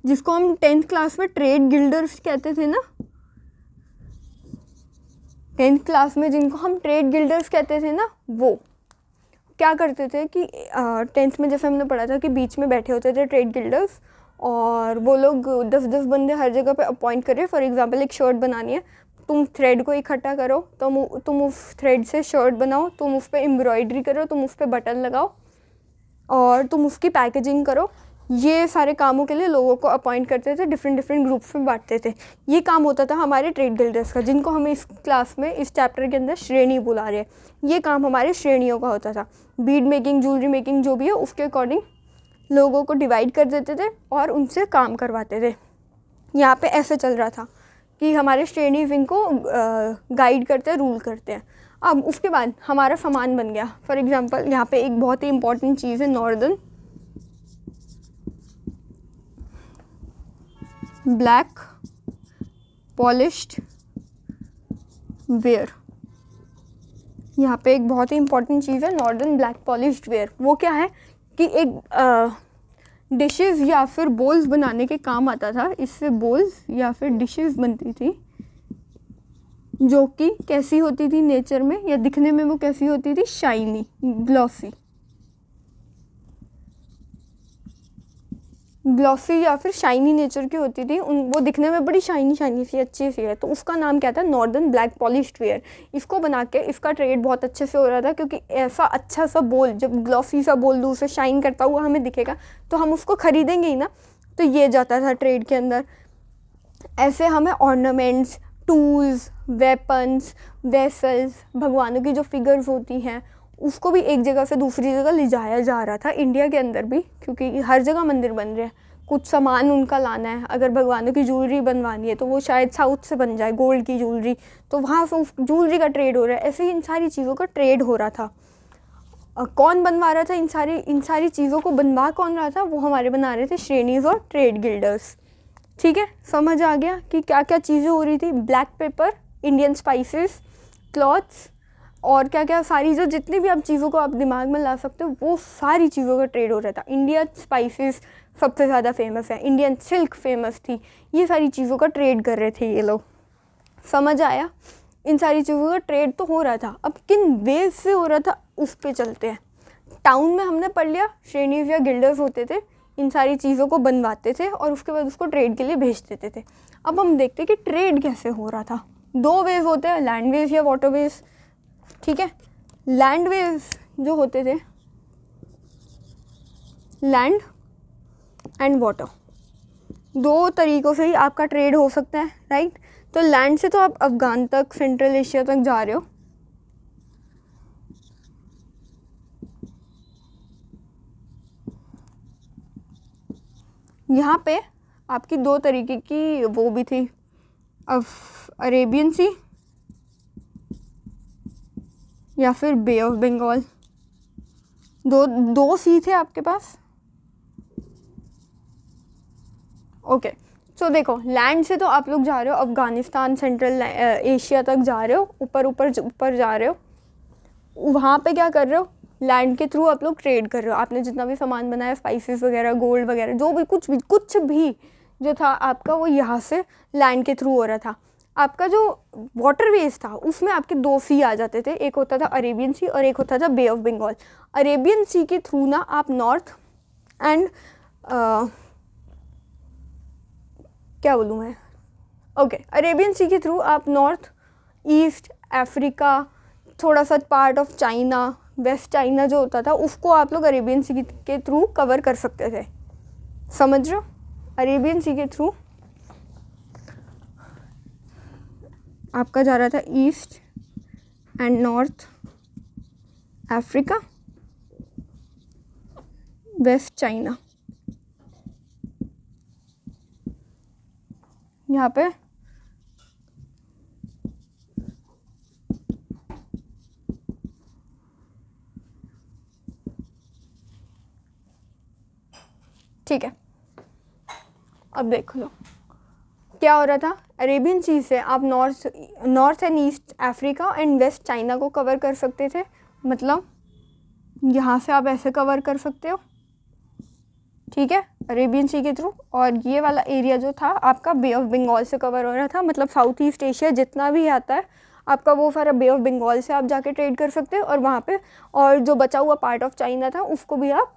जिसको हम 10th क्लास में ट्रेड गिल्डर्स कहते थे ना, 10th क्लास में जिनको हम ट्रेड गिल्डर्स कहते थे ना, वो क्या करते थे कि 10th में जैसे हमने पढ़ा था कि बीच में बैठे होते थे ट्रेड गिल्डर्स, और वो लोग 10-10 बंदे हर जगह पे अपॉइंट करे। फॉर एग्जांपल एक शर्ट बनानी है, तुम थ्रेड को इकट्ठा करो, तुम उस थ्रेड से शर्ट बनाओ, तुम उस पर एम्ब्रॉयडरी करो, तुम उस पर बटन लगाओ, और तुम उसकी पैकेजिंग करो। ये सारे कामों के लिए लोगों को अपॉइंट करते थे, डिफरेंट ग्रुप्स में बांटते थे। ये काम होता था हमारे ट्रेड गिल्डर्स का, जिनको हम इस क्लास में, इस चैप्टर के अंदर श्रेणी बुला रहे हैं। ये काम हमारे श्रेणियों का होता था। बीड मेकिंग, ज्वेलरी मेकिंग, जो भी है उसके अकॉर्डिंग लोगों को डिवाइड कर देते थे और उनसे काम करवाते थे। यहाँ पे ऐसे चल रहा था कि हमारे श्रेणी इनको गाइड करते हैं, रूल करते हैं। अब उसके बाद हमारा सामान बन गया। फॉर एग्जांपल यहाँ पे एक बहुत ही इंपॉर्टेंट चीज़ है, नॉर्दर्न ब्लैक पॉलिश्ड वेयर। यहाँ पे एक बहुत ही इंपॉर्टेंट चीज़ है, नॉर्दर्न ब्लैक पॉलिश्ड वेयर। वो क्या है कि एक डिशेस या फिर बोल्स बनाने के काम आता था। इससे बोल्स या फिर डिशेस बनती थी जो कि कैसी होती थी नेचर में या दिखने में, वो कैसी होती थी? शाइनी, ग्लॉसी, ग्लॉसी या फिर शाइनी नेचर की होती थी। वो दिखने में बड़ी शाइनी सी अच्छी सी है, तो उसका नाम क्या था? Northern black polished where. इसको बना के इसका ट्रेड बहुत अच्छे से हो रहा था, क्योंकि ऐसा अच्छा सा बोल, जब ग्लॉसी सा बोल दूँ, उसे शाइन करता हुआ हमें दिखेगा तो हम उसको खरीदेंगे ही ना। तो ये जाता था ट्रेड के अंदर। ऐसे हमें ऑर्नामेंट्स, टूल्स, वेपन्स, वेसल्स, भगवानों की जो फिगर्स होती हैं, उसको भी एक जगह से दूसरी जगह ले जाया जा रहा था, इंडिया के अंदर भी, क्योंकि हर जगह मंदिर बन रहे हैं। कुछ सामान उनका लाना है, अगर भगवानों की ज्वेलरी बनवानी है तो वो शायद साउथ से बन जाए, गोल्ड की ज्वेलरी, तो वहाँ से उस ज्वेलरी का ट्रेड हो रहा है। ऐसे ही इन सारी चीज़ों का ट्रेड हो रहा था। कौन बनवा रहा था इन सारी चीज़ों को? बनवा कौन रहा था? वो हमारे बना रहे थे श्रेणीज और ट्रेड गिल्डर्स। ठीक है, समझ आ गया कि क्या क्या चीज़ें हो रही थी? Black pepper, Indian spices, clothes, और क्या क्या सारी जो जितनी भी आप चीज़ों को आप दिमाग में ला सकते हो, वो सारी चीज़ों का ट्रेड हो रहा था। इंडियन स्पाइसेस सबसे ज़्यादा फेमस है, इंडियन सिल्क फेमस थी। ये सारी चीज़ों का ट्रेड कर रहे थे ये लोग। समझ आया? इन सारी चीज़ों का ट्रेड तो हो रहा था। अब किन वेज से हो रहा था उस पर चलते हैं। टाउन में हमने पढ़ लिया, श्रेणीज या गिल्डर्स होते थे, इन सारी चीज़ों को बनवाते थे और उसके बाद उसको ट्रेड के लिए भेज देते थे। अब हम देखते हैं कि ट्रेड कैसे हो रहा था। 2 वेज होते हैं, लैंड वेज या वाटर वेज। ठीक है, लैंड वेज जो होते थे, लैंड एंड वाटर, दो तरीक़ों से ही आपका ट्रेड हो सकता है, राइट। तो लैंड से तो आप अफ़गान तक, सेंट्रल एशिया तक जा रहे हो, यहाँ पे आपकी दो तरीके की वो भी थी, अरेबियन सी या फिर बे ऑफ बंगाल, दो सी थे आपके पास। ओके, सो देखो, लैंड से तो आप लोग जा रहे हो अफ़गानिस्तान, सेंट्रल एशिया तक जा रहे हो, ऊपर ऊपर ऊपर जा रहे हो। वहाँ पे क्या कर रहे हो, लैंड के थ्रू आप लोग ट्रेड कर रहे हो। आपने जितना भी सामान बनाया, स्पाइसेस वगैरह, गोल्ड वगैरह, जो भी कुछ भी जो था आपका, वो यहाँ से लैंड के थ्रू हो रहा था। आपका जो वाटरवेज था उसमें आपके दो सी आ जाते थे, एक होता था अरेबियन सी और एक होता था बे ऑफ बंगाल। अरेबियन सी के थ्रू ना आप नॉर्थ एंड क्या बोलूँ मैं, ओके, अरेबियन सी के थ्रू आप नॉर्थ ईस्ट अफ्रीका, थोड़ा सा part of China, waste China जो होता था, उसको आप लोग अरेबियन सी के थ्रू कवर कर सकते थे। समझ रहे हो, अरेबियन सी के थ्रू आपका जा रहा था east and north Africa, waste China. यहाँ पे ठीक है, अब देख लो क्या हो रहा था। अरेबियन सी से आप north and east Africa and waste China को कवर कर सकते थे, मतलब यहाँ से आप ऐसे कवर कर सकते हो, ठीक है, अरेबियन सी के थ्रू। और ये वाला एरिया जो था आपका बे ऑफ बंगाल से कवर हो रहा था, मतलब साउथ ईस्ट एशिया जितना भी आता है आपका, वो सारा बे ऑफ बंगाल से आप जाके ट्रेड कर सकते हो। और वहाँ पे और जो बचा हुआ पार्ट ऑफ चाइना था उसको भी आप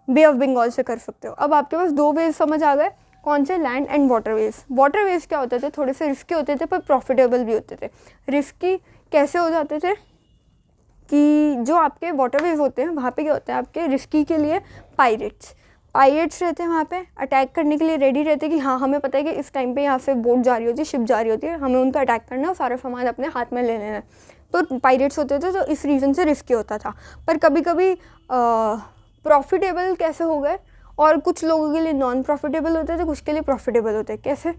बे ऑफ बंगाल से कर सकते हो। अब आपके पास दो वेज समझ आ गए, कौन से, लैंड एंड वाटरवेज। वाटरवेज क्या होते थे, थोड़े से रिस्की होते थे पर प्रॉफिटेबल भी होते थे। रिस्की कैसे हो जाते थे कि जो आपके वाटरवेज होते हैं वहाँ पे क्या होता है, आपके रिस्की के लिए पायरेट्स रहते हैं वहाँ पे, अटैक करने के लिए रेडी रहते हैं कि हाँ, हमें पता है कि इस टाइम पे यहाँ से बोट जा रही होती है, शिप जा रही होती है, हमें उनका अटैक करना है और सारा सामान अपने हाथ में ले लेना है। तो पायरेट्स होते थे, तो इस रीज़न से रिस्की होता था। पर कभी कभी प्रॉफिटेबल कैसे हो गए, और कुछ लोगों के लिए नॉन प्रॉफिटेबल होते थे, कुछ के लिए प्रॉफिटेबल होते हैं। कैसे,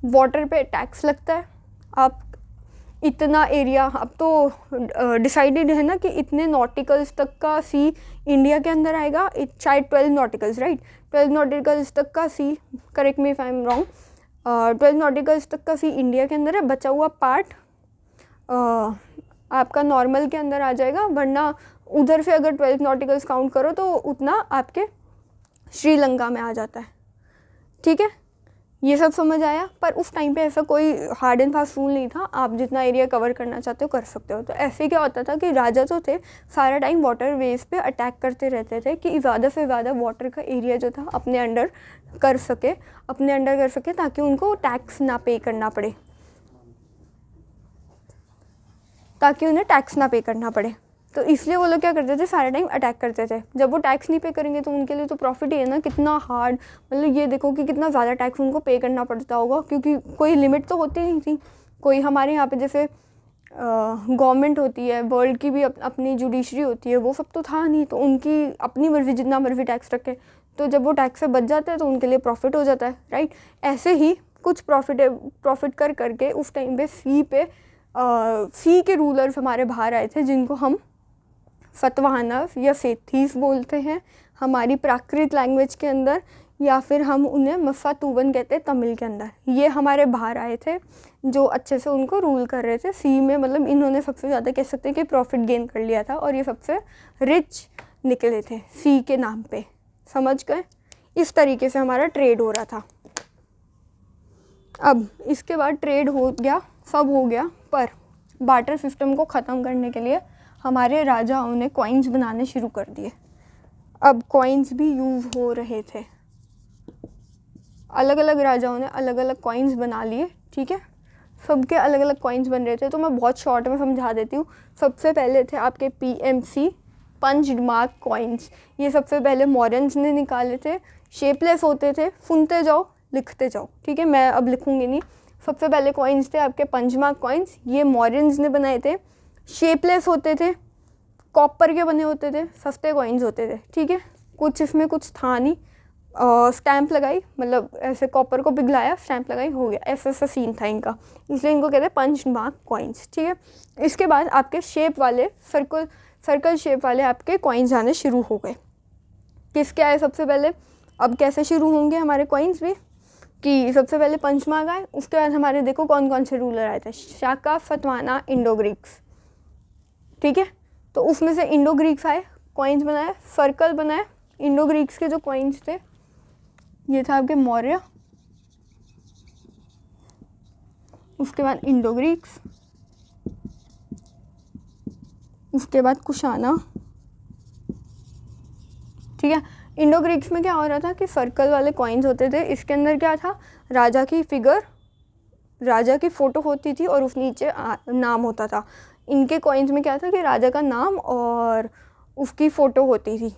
वाटर पे टैक्स लगता है, आप इतना एरिया, अब तो डिसाइडेड है ना कि इतने नॉटिकल्स तक का सी इंडिया के अंदर आएगा, शायद 12 नॉटिकल्स, राइट, 12 नॉटिकल्स तक का sea, correct me if I am wrong, 12 nauticals तक का सी इंडिया के अंदर है, बचा हुआ पार्ट आपका नॉर्मल के अंदर आ जाएगा। वरना उधर से अगर 12 नॉटिकल्स काउंट करो तो उतना आपके श्रीलंका में आ जाता है, ठीक है, ये सब समझ आया। पर उस टाइम पे ऐसा कोई हार्ड एंड फास्ट रूल नहीं था, आप जितना एरिया कवर करना चाहते हो कर सकते हो। तो ऐसे क्या होता था कि राजा जो थे सारा टाइम वाटर वेज पे अटैक करते रहते थे कि ज़्यादा से ज़्यादा वाटर का एरिया जो था अपने अंडर कर सके, ताकि उनको टैक्स ना पे करना पड़े, तो इसलिए वो लोग क्या करते थे, सारा टाइम अटैक करते थे। जब वो टैक्स नहीं पे करेंगे तो उनके लिए तो प्रॉफिट ही है ना। कितना हार्ड, मतलब ये देखो कि कितना ज़्यादा टैक्स उनको पे करना पड़ता होगा, क्योंकि कोई लिमिट तो होती नहीं थी। कोई हमारे यहाँ पे जैसे गवर्नमेंट होती है, वर्ल्ड की भी अपनी जुडिशरी होती है, वो सब तो था नहीं, तो उनकी अपनी मर्ज़ी, जितना मर्ज़ी टैक्स रखे, तो जब वो टैक्स से बच जाते हैं तो उनके लिए प्रॉफिट हो जाता है, राइट। ऐसे ही कुछ प्रॉफिट कर करके उस टाइम पे सी के रूलर्स हमारे बाहर आए थे, जिनको हम सतवाहनस या सेथीस बोलते हैं हमारी प्राकृत लैंग्वेज के अंदर, या फिर हम उन्हें मफातूवन कहते हैं तमिल के अंदर। ये हमारे बाहर आए थे जो अच्छे से उनको रूल कर रहे थे सी में, मतलब इन्होंने सबसे ज़्यादा कह सकते हैं कि प्रॉफिट गेन कर लिया था, और ये सबसे रिच निकले थे सी के नाम पे, समझ गए। इस तरीके से हमारा ट्रेड हो रहा था। अब इसके बाद ट्रेड हो गया, सब हो गया, पर बार्टर सिस्टम को ख़त्म करने के लिए हमारे राजाओं ने कॉइन्स बनाने शुरू कर दिए। अब कॉइन्स भी यूज़ हो रहे थे, अलग अलग राजाओं ने अलग अलग कॉइन्स बना लिए, ठीक है, सबके अलग अलग कॉइन्स बन रहे थे। तो मैं बहुत शॉर्ट में समझा देती हूँ। सबसे पहले थे आपके PMC, पंच्ड मार्क कॉइन्स। ये सबसे पहले मॉरियंस ने निकाले थे, शेपलेस होते थे, सुनते जाओ, लिखते जाओ, ठीक है। मैं अब लिखूँगी नहीं। सबसे पहले कॉइन्स थे आपके पंचमार्क कॉइन्स, ये मॉरियंस ने बनाए थे, शेपलेस होते थे, कॉपर के बने होते थे, सस्ते कॉइन्स होते थे, ठीक है। कुछ इसमें कुछ था नहीं, स्टैंप लगाई, मतलब ऐसे कॉपर को पिघलाया, स्टैंप लगाई, हो गया, ऐसा सीन था इनका, इसलिए इनको कहते हैं पंचमार्क कॉइन्स, ठीक है। इसके बाद आपके शेप वाले सर्कल शेप वाले आपके कॉइन्स आने शुरू हो गए। किसके आए सबसे पहले? अब कैसे शुरू होंगे हमारे कॉइन्स भी, कि सबसे पहले पंचमार्क आए, उसके बाद हमारे देखो कौन कौन से रूलर आए थे, शाका, सतवाना, इंडो ग्रीक्स, ठीक है। तो उसमें से इंडो ग्रीक्स आए, कॉइन्स बनाए, सर्कल बनाए। इंडो ग्रीक्स के जो कॉइन्स थे ये था आपके मौर्य, उसके बाद इंडो ग्रीक्स, उसके बाद कुशाना, ठीक है। इंडो ग्रीक्स में क्या हो रहा था कि सर्कल वाले कॉइन्स होते थे, इसके अंदर क्या था, राजा की फिगर, राजा की फ़ोटो होती थी और उस नीचे नाम होता था। इनके कॉइन्स में क्या था कि राजा का नाम और उसकी फ़ोटो होती थी,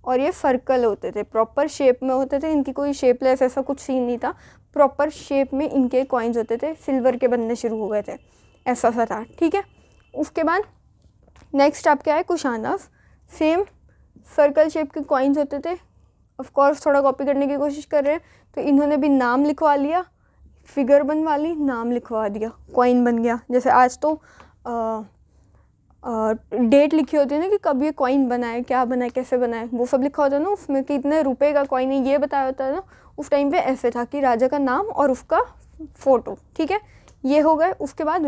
और ये सर्कल होते थे, प्रॉपर शेप में होते थे, इनकी कोई शेपलेस ऐसा कुछ सीन नहीं था, प्रॉपर शेप में इनके कॉइन्स होते थे, सिल्वर के बनने शुरू हो गए थे, ऐसा सा था, ठीक है। उसके बाद नेक्स्ट आपके आए कुशानस, सेम सर्कल शेप के कॉइन्स होते थे, ऑफ कोर्स थोड़ा कॉपी करने की कोशिश कर रहे हैं, तो इन्होंने भी नाम लिखवा लिया, फिगर बनवा ली, नाम लिखवा दिया, कॉइन बन गया। जैसे आज तो डेट लिखी होती है ना कि कब ये कॉइन बना है, क्या बना है, कैसे बना है, वो सब लिखा होता है ना उसमें, कि इतने रुपए का कॉइन है ये बताया होता है ना। उस टाइम पे ऐसे था कि राजा का नाम और उसका फ़ोटो, ठीक है। ये हो गए। उसके बाद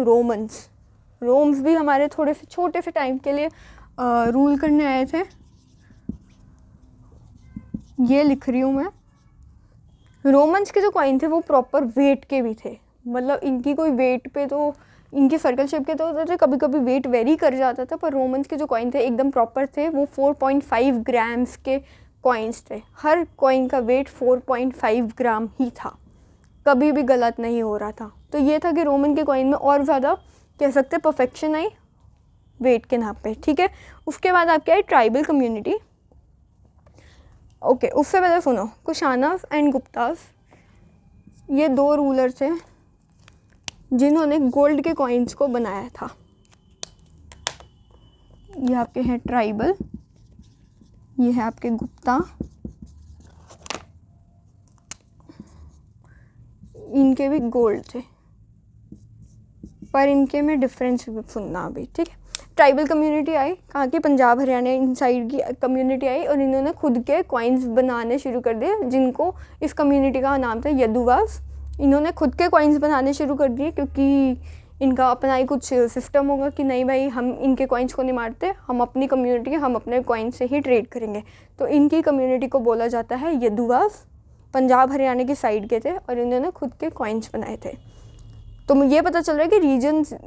रोम्स भी हमारे थोड़े से छोटे से टाइम के लिए रूल करने आए थे। ये लिख रही हूँ मैं। रोमन्स के जो कॉइन थे वो प्रॉपर वेट के भी थे, मतलब इनकी कोई वेट पे तो, इनकी सर्कल शेप के तो होते थे, कभी कभी वेट वेरी कर जाता था, पर रोमन्स के जो कॉइन थे एकदम प्रॉपर थे। वो 4.5 ग्राम्स के कॉइन्स थे, हर कॉइन का वेट 4.5 ग्राम ही था, कभी भी गलत नहीं हो रहा था। तो ये था कि रोमन के कॉइन में और ज़्यादा कह सकते परफेक्शन आई वेट के नाप पे, ठीक है। उसके बाद आपके आई ट्राइबल कम्युनिटी। ओके, उससे पहले सुनो, कुशानास एंड गुप्तास, ये दो रूलर थे जिन्होंने गोल्ड के कॉइन्स को बनाया था। ये आपके हैं ट्राइबल, ये है आपके गुप्ता, इनके भी गोल्ड थे, पर इनके में डिफरेंस भी सुनना अभी, ठीक है। ट्राइबल कम्युनिटी आई, कहाँ की, पंजाब हरियाणा इन साइड की कम्युनिटी आई, और इन्होंने खुद के कॉइन्स बनाने शुरू कर दिए, जिनको इस कम्युनिटी का नाम था यदुवास। इन्होंने खुद के कॉइन्स बनाने शुरू कर दिए, क्योंकि इनका अपना ही कुछ सिस्टम होगा कि नहीं भाई, हम इनके कॉइन्स को नहीं मारते, हम अपनी कम्युनिटी हम अपने कॉइन से ही ट्रेड करेंगे। तो इनकी कम्युनिटी को बोला जाता है यदुवास, पंजाब हरियाणा की साइड के थे, और इन्होंने खुद के कॉइन्स बनाए थे। तो ये पता चल रहा है कि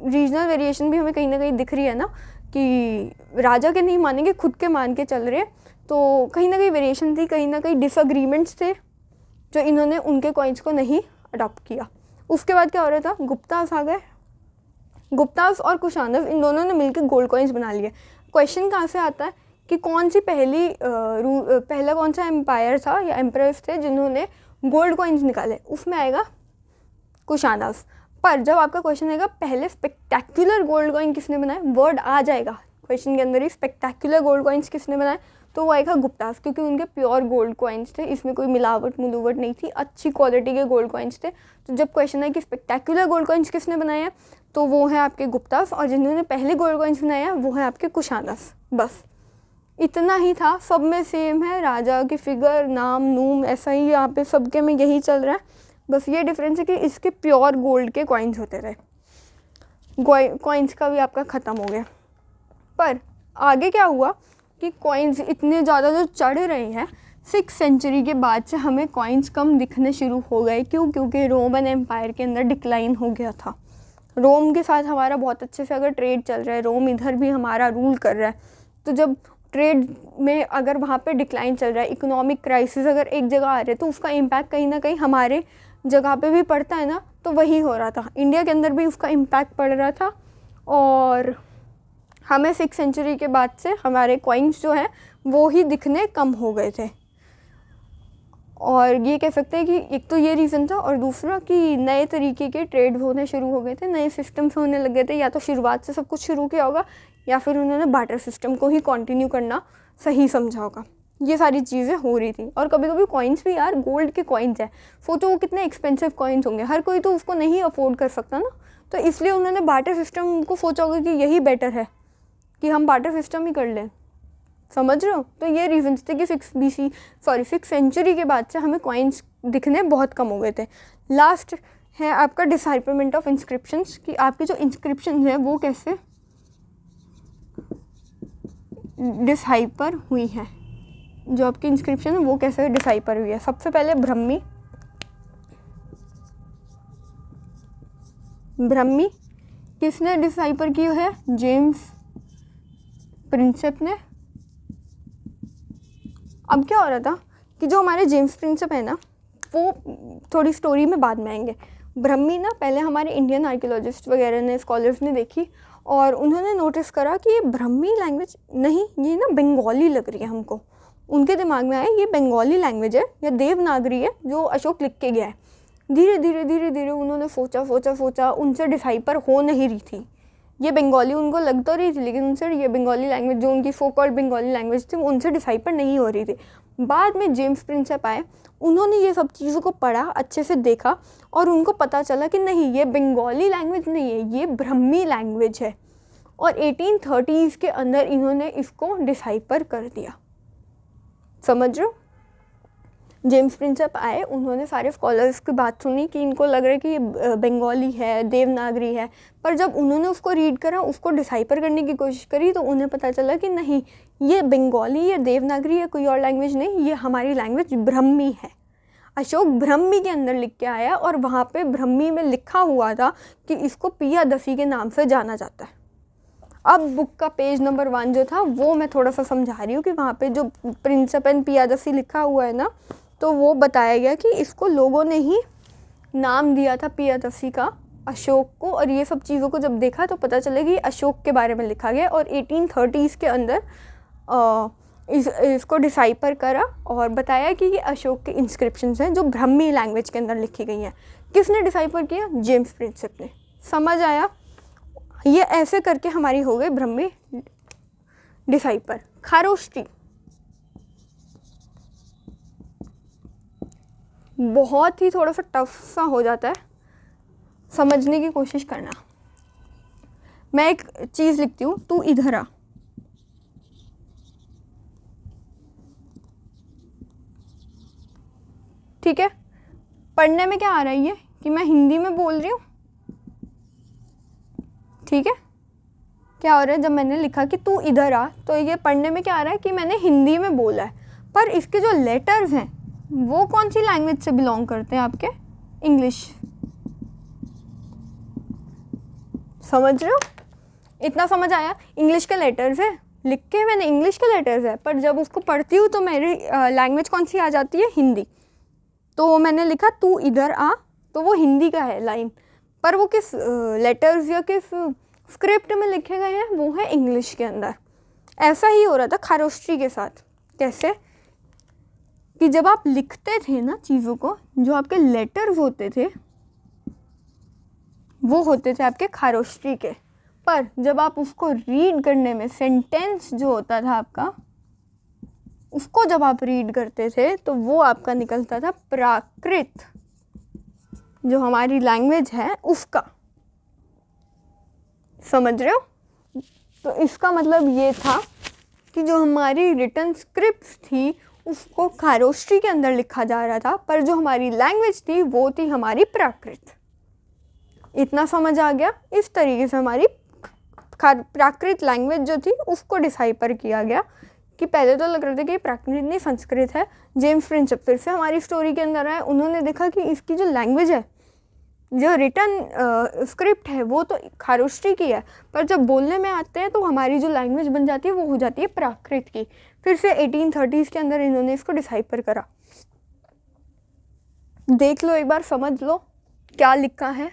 रीजनल वेरिएशन भी हमें कहीं ना कहीं दिख रही है ना, कि राजा के नहीं मानेंगे, खुद के मान के चल रहे। तो कहीं ना कहीं वेरिएशन थी, कहीं ना कहीं डिसअग्रीमेंट्स थे, जो इन्होंने उनके कॉइन्स को नहीं अडॉप्ट किया। उसके बाद क्या हो रहा था, गुप्तास आ गए। गुप्तास और कुशानस इन दोनों ने मिलकर गोल्ड कॉइन्स बना लिए। क्वेश्चन कहाँ से आता है कि कौन सी पहला कौन सा एम्पायर था या एम्परर्स थे जिन्होंने गोल्ड कॉइन्स निकाले, उसमें आएगा कुशानस। पर जब आपका क्वेश्चन आएगा पहले स्पेक्टैकुलर गोल्ड कॉइन किसने बनाए, वर्ड आ जाएगा क्वेश्चन के अंदर ही, स्पेक्टैकुलर गोल्ड कॉइन्स किसने बनाए, तो वो आएगा गुप्तास, क्योंकि उनके प्योर गोल्ड कॉइन्स थे, इसमें कोई मिलावट मुलावट नहीं थी, अच्छी क्वालिटी के गोल्ड कॉइन्स थे। तो जब क्वेश्चन है कि स्पेक्टैकुलर गोल्ड कॉइन्स किसने बनाए हैं, तो वो है आपके गुप्तास, और जिन्होंने पहले गोल्ड कॉइन्स बनाए हैं वो है आपके कुशानस। बस इतना ही था, सब में सेम है, राजा की फिगर, नाम नूम ऐसा ही यहाँ पे सबके में यही चल रहा है। बस ये डिफरेंस है कि इसके प्योर गोल्ड के कॉइन्स होते रहे, कॉइन्स का भी आपका ख़त्म हो गया। पर आगे क्या हुआ कि कॉइन्स इतने ज़्यादा जो चढ़ रहे हैं, 6th सेंचुरी के बाद से हमें कॉइन्स कम दिखने शुरू हो गए। क्यों? क्योंकि रोमन एम्पायर के अंदर डिक्लाइन हो गया था। रोम के साथ हमारा बहुत अच्छे से अगर ट्रेड चल रहा है, रोम इधर भी हमारा रूल कर रहा है, तो जब ट्रेड में अगर वहाँ पे डिक्लाइन चल रहा है, इकोनॉमिक क्राइसिस अगर एक जगह आ रहे, तो उसका इम्पैक्ट कहीं ना कहीं हमारे जगह पे भी पड़ता है ना। तो वही हो रहा था, इंडिया के अंदर भी उसका इम्पैक्ट पड़ रहा था, और हमें 6th सेंचुरी के बाद से हमारे कॉइन्स जो हैं वो ही दिखने कम हो गए थे। और ये कह सकते हैं कि एक तो ये रीज़न था, और दूसरा कि नए तरीके के ट्रेड होने शुरू हो गए थे, नए सिस्टम्स होने लग गए थे। या तो शुरुआत से सब कुछ शुरू किया होगा, या फिर उन्होंने बार्टर सिस्टम को ही कंटिन्यू करना सही समझा होगा। ये सारी चीज़ें हो रही थी। और कभी कभी कॉइन्स भी, यार गोल्ड के कॉइन्स हैं, सोचो वो कितने एक्सपेंसिव कॉइन्स होंगे, हर कोई तो उसको नहीं अफोर्ड कर सकता ना। तो इसलिए उन्होंने बार्टर सिस्टम को सोचा होगा कि यही बेटर है कि हम बार्टर सिस्टम ही कर लें। समझ रहे हो? तो ये रीजंस थे कि 6 सेंचुरी के बाद से हमें कॉइन्स दिखने बहुत कम हो गए थे। लास्ट है आपका डिसाइपरमेंट ऑफ इंस्क्रिप्शंस, कि आपकी जो इंस्क्रिप्शन है वो कैसे डिसाइपर हुई है, जो आपकी इंस्क्रिप्शन है वो कैसे डिसाइपर हुई है। सबसे पहले ब्रह्मी किसने डिसाइपर की है? जेम्स प्रिंसेप ने। अब क्या हो रहा था कि जो हमारे जेम्स प्रिंसेप है ना, वो थोड़ी स्टोरी में बाद में आएंगे। ब्रह्मी ना पहले हमारे इंडियन आर्कियोलॉजिस्ट वगैरह ने, स्कॉलर्स ने देखी, और उन्होंने नोटिस करा कि ये ब्रह्मी लैंग्वेज नहीं, ये ना बंगाली लग रही है हमको। उनके दिमाग में आया ये बंगाली लैंग्वेज है या देवनागरी है जो अशोक लिख के गया है। धीरे धीरे उन्होंने सोचा, उनसे डिसाइपर हो नहीं रही थी। ये बंगाली उनको लग तो रही थी, लेकिन उनसे ये बंगाली लैंग्वेज, जो उनकी सो कॉल्ड बंगाली लैंग्वेज थी, उनसे डिसाइपर नहीं हो रही थी। बाद में जेम्स प्रिंसेप आए, उन्होंने ये सब चीज़ों को पढ़ा, अच्छे से देखा, और उनको पता चला कि नहीं, ये बंगाली लैंग्वेज नहीं है, ये ब्रह्मी लैंग्वेज है। और 1830s के अंदर इन्होंने इसको डिसाइपर कर दिया। समझ रहे हो? जेम्स प्रिंसेप आए, उन्होंने सारे स्कॉलर्स की बात सुनी कि इनको लग रहा है कि ये बंगाली है, देवनागरी है, पर जब उन्होंने उसको रीड करा, उसको डिसाइपर करने की कोशिश करी, तो उन्हें पता चला कि नहीं, ये बंगाली या देवनागरी या कोई और लैंग्वेज नहीं, ये हमारी लैंग्वेज ब्रह्मी है। अशोक ब्रह्मी के अंदर लिख के आया, और वहाँ पे ब्रह्मी में लिखा हुआ था कि इसको पियादसी के नाम से जाना जाता है। अब बुक का पेज नंबर 1 जो था वो मैं थोड़ा सा समझा रही हूँ कि वहाँ पे जो प्रिंसेप एंड पियादसी लिखा हुआ है ना, तो वो बताया गया कि इसको लोगों ने ही नाम दिया था पियादसी का, अशोक को। और ये सब चीज़ों को जब देखा तो पता चला कि अशोक के बारे में लिखा गया, और 1830s के अंदर इसको डिसाइपर करा और बताया कि ये अशोक के इंस्क्रिप्शंस हैं जो ब्रह्मी लैंग्वेज के अंदर लिखी गई हैं। किसने डिसाइपर किया? जेम्स प्रिंसेप ने। समझ आया? ये ऐसे करके हमारी हो गई ब्रह्मी डिसाइपर। खारोष्टी बहुत ही थोड़ा सा टफ सा हो जाता है, समझने की कोशिश करना। मैं एक चीज़ लिखती हूँ, तू इधर आ। ठीक है? पढ़ने में क्या आ रहा है ये कि मैं हिंदी में बोल रही हूँ। ठीक है? क्या हो रहा है, जब मैंने लिखा कि तू इधर आ, तो ये पढ़ने में क्या आ रहा है कि मैंने हिंदी में बोला है, पर इसके जो लेटर्स हैं वो कौन सी लैंग्वेज से बिलोंग करते हैं आपके? इंग्लिश। समझ रहे हो? इतना समझ आया? इंग्लिश के लेटर्स है, लिख के मैंने इंग्लिश के लेटर्स है, पर जब उसको पढ़ती हूँ तो मेरी लैंग्वेज कौन सी आ जाती है? हिंदी। तो मैंने लिखा तू इधर आ, तो वो हिंदी का है लाइन, पर वो किस लेटर्स या किस स्क्रिप्ट में लिखे गए हैं? वो है इंग्लिश के अंदर। ऐसा ही हो रहा था खारोष्टी के साथ। कैसे? कि जब आप लिखते थे ना चीज़ों को, जो आपके लेटर्स होते थे वो होते थे आपके खारोष्टी के, पर जब आप उसको रीड करने में, सेंटेंस जो होता था आपका, उसको जब आप रीड करते थे तो वो आपका निकलता था प्राकृत, जो हमारी लैंग्वेज है उसका। समझ रहे हो? तो इसका मतलब ये था कि जो हमारी रिटन स्क्रिप्ट थी उसको खारोष्टी के अंदर लिखा जा रहा था, पर जो हमारी लैंग्वेज थी वो थी हमारी प्राकृत। इतना समझ आ गया? इस तरीके से हमारी प्राकृत लैंग्वेज जो थी उसको डिसाइपर किया गया। कि पहले तो लग रहा था कि प्राकृत नहीं, संस्कृत है। जेम्स प्रिंसेप फिर से हमारी स्टोरी के अंदर आए, उन्होंने देखा कि इसकी जो लैंग्वेज है, जो रिटन स्क्रिप्ट है, वो तो खारोष्टी की है, पर जब बोलने में आते हैं तो हमारी जो लैंग्वेज बन जाती है वो हो जाती है प्राकृत की। फिर से 1830s के अंदर इन्होंने इसको डिसाइपर करा। देख लो एक बार, समझ लो क्या लिखा है।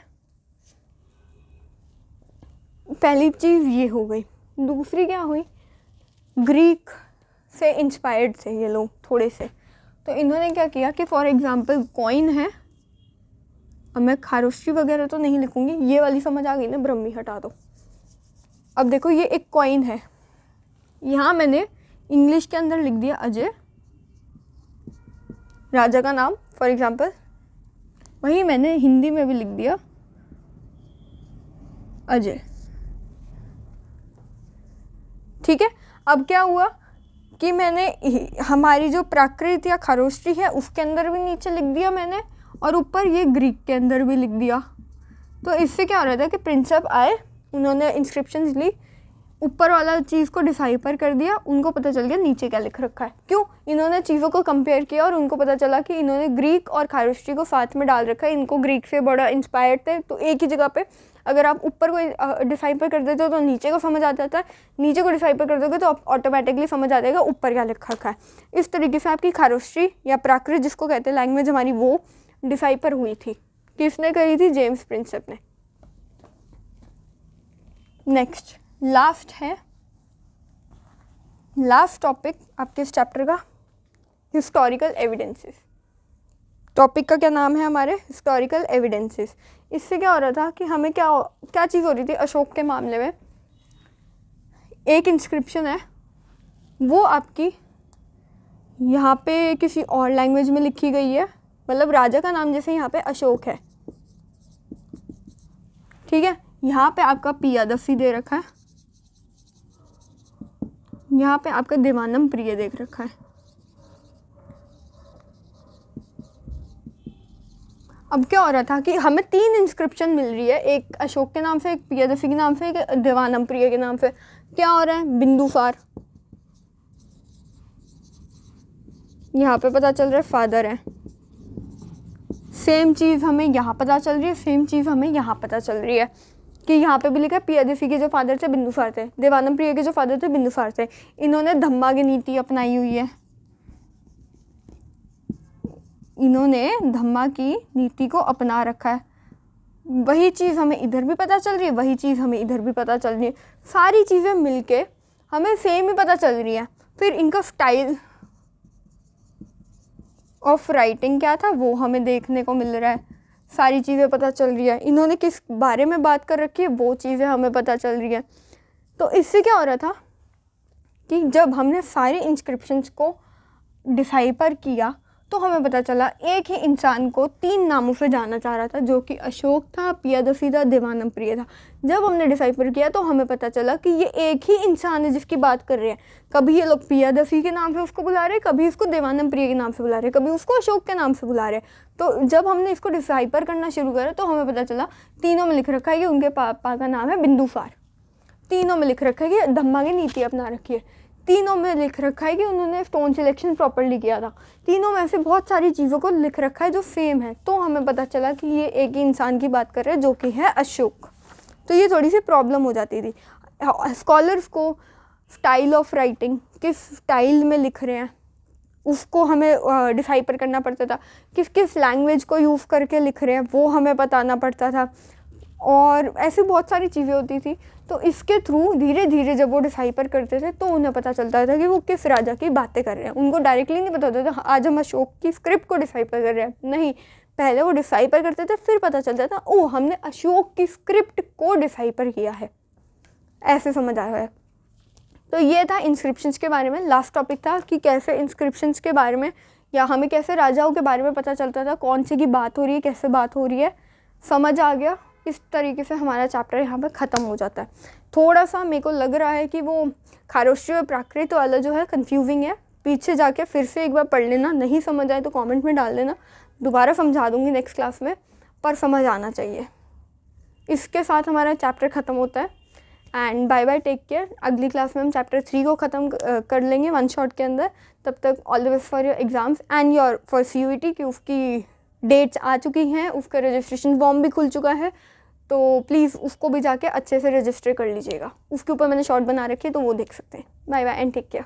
पहली चीज़ ये हो गई। दूसरी क्या हुई? ग्रीक से इंस्पायर्ड थे ये लोग थोड़े से, तो इन्होंने क्या किया कि फॉर एग्जांपल कॉइन है, अब मैं खारोशी वगैरह तो नहीं लिखूंगी, ये वाली समझ आ गई ना, ब्रह्मी हटा दो। अब देखो ये एक कॉइन है, यहाँ मैंने इंग्लिश के अंदर लिख दिया अजय, राजा का नाम फॉर एग्जांपल, वही मैंने हिंदी में भी लिख दिया अजय। ठीक है, अब क्या हुआ कि मैंने हमारी जो प्राकृत या खरोष्टी है उसके अंदर भी नीचे लिख दिया मैंने, और ऊपर ये ग्रीक के अंदर भी लिख दिया। तो इससे क्या हो रहा था कि प्रिंसेप आए, उन्होंने इंस्क्रिप्शंस ली, ऊपर वाला चीज़ को डिसाइफर कर दिया, उनको पता चल गया नीचे क्या लिख रखा है। क्यों? इन्होंने चीज़ों को कंपेयर किया और उनको पता चला कि इन्होंने ग्रीक और खारोष्टी को साथ में डाल रखा है, इनको ग्रीक से बड़ा इंस्पायर्ड थे। तो एक ही जगह पे अगर आप ऊपर को डिसाइफर कर देते हो तो नीचे को समझ आ जाता है, नीचे को डिसाइफर कर दोगे तो ऑटोमेटिकली समझ आ जाएगा ऊपर क्या लिखा रखा है। इस तरीके से आपकी खारोष्टी या प्राकृत जिसको कहते हैं लैंग्वेज हमारी, वो डिसाइफर हुई थी। किसने करी थी? जेम्स प्रिंसेप ने। नेक्स्ट लास्ट है, लास्ट टॉपिक आपके इस चैप्टर का, हिस्टोरिकल एविडेंसेस। टॉपिक का क्या नाम है हमारे? Historical evidences. इससे क्या हो रहा था कि हमें क्या चीज़ हो रही थी अशोक के मामले में, एक इंस्क्रिप्शन है वो आपकी यहाँ पे किसी और लैंग्वेज में लिखी गई है, मतलब राजा का नाम जैसे यहाँ पे अशोक है, ठीक है, यहाँ पे आपका पियादसी दे रखा है, यहाँ पे आपका देवानम प्रिय देख रखा है। अब क्या हो रहा था कि हमें 3 इंस्क्रिप्शन मिल रही है, एक अशोक के नाम से, एक पियादसी के नाम से, एक देवानम प्रिय के नाम से। क्या हो रहा है? बिंदुसार, यहाँ पे पता चल रहा है फादर है, सेम चीज़ हमें यहाँ पता चल रही है, सेम चीज़ हमें यहाँ पता चल रही है कि यहाँ पे भी लिखा है पियादसी के जो फादर थे बिंदुसार थे, देवानम प्रिय के जो फादर थे बिंदुसार थे। इन्होंने धम्मा की नीति अपनाई हुई है, इन्होंने धम्मा की नीति को अपना रखा है। वही चीज़ हमें इधर भी पता चल रही है, वही चीज़ हमें इधर भी पता चल रही है, सारी चीज़ें मिलके हमें सेम ही पता चल रही है। फिर इनका स्टाइल ऑफ राइटिंग क्या था वो हमें देखने को मिल रहा है, सारी चीज़ें पता चल रही है, इन्होंने किस बारे में बात कर रखी है वो चीज़ें हमें पता चल रही है। तो इससे क्या हो रहा था कि जब हमने सारे इंस्क्रिप्शंस को डिसाइफर किया तो हमें पता चला एक ही इंसान को 3 नामों से जाना चाह रहा था, जो कि अशोक था, पियादसी था, देवानम प्रिय था। जब हमने डिसाइफर किया तो हमें पता चला कि ये एक ही इंसान है जिसकी बात कर रहे हैं। कभी ये लोग पियादसी के नाम से उसको बुला रहे हैं, कभी इसको देवानम प्रिय के नाम से बुला रहे हैं, कभी उसको अशोक के नाम से बुला रहे हैं। तो जब हमने इसको डिसाइफर करना शुरू करा तो हमें पता चला तीनों में लिख रखा है कि उनके पापा का नाम है बिंदुसार, तीनों में लिख रखा है कि धम्मा की नीति अपना रखी है, तीनों में लिख रखा है कि उन्होंने स्टोन सिलेक्शन प्रॉपर्ली किया था, तीनों में से बहुत सारी चीज़ों को लिख रखा है जो सेम है। तो हमें पता चला कि ये एक ही इंसान की बात कर रहे हैं जो कि है अशोक। तो ये थोड़ी सी प्रॉब्लम हो जाती थी स्कॉलर्स को, स्टाइल ऑफ राइटिंग, किस स्टाइल में लिख रहे हैं उसको हमें डिसाइफर करना पड़ता था, किस किस लैंग्वेज को यूज़ करके लिख रहे हैं वो हमें बताना पड़ता था, और ऐसी बहुत सारी चीज़ें होती थी। तो इसके थ्रू धीरे धीरे जब वो डिसाइफर करते थे तो उन्हें पता चलता था कि वो किस राजा की बातें कर रहे हैं। उनको डायरेक्टली नहीं पता होता था आज हम अशोक की स्क्रिप्ट को डिसाइफर कर रहे हैं, नहीं, पहले वो डिसाइफर करते थे फिर पता चलता था ओ हमने अशोक की स्क्रिप्ट को डिसाइफर किया है, ऐसे समझ आया है। तो ये था इंस्क्रिप्शंस के बारे में। लास्ट टॉपिक था कि कैसे इंस्क्रिप्शंस के बारे में या हमें कैसे राजाओं के बारे में पता चलता था, कौन सी की बात हो रही है, कैसे बात हो रही है, समझ आ गया। इस तरीके से हमारा चैप्टर यहाँ पर ख़त्म हो जाता है। थोड़ा सा मेरे को लग रहा है कि वो खारोष्टी और प्राकृत वाला जो है कंफ्यूजिंग है, पीछे जाके फिर से एक बार पढ़ लेना, नहीं समझ आए तो कमेंट में डाल देना, दोबारा समझा दूँगी नेक्स्ट क्लास में, पर समझ आना चाहिए। इसके साथ हमारा चैप्टर ख़त्म होता है and bye bye, take care. अगली क्लास में हम चैप्टर 3 को ख़त्म कर लेंगे 1 शॉट के अंदर। तब तक all the best for your exams and your for CUET की उसकी डेट्स आ चुकी हैं, उसका रजिस्ट्रेशन फॉर्म भी खुल चुका है, तो प्लीज़ उसको भी जाके अच्छे से रजिस्टर कर लीजिएगा। उसके ऊपर मैंने शॉर्ट बना रखी है तो वो देख सकते हैं। Bye bye and take care.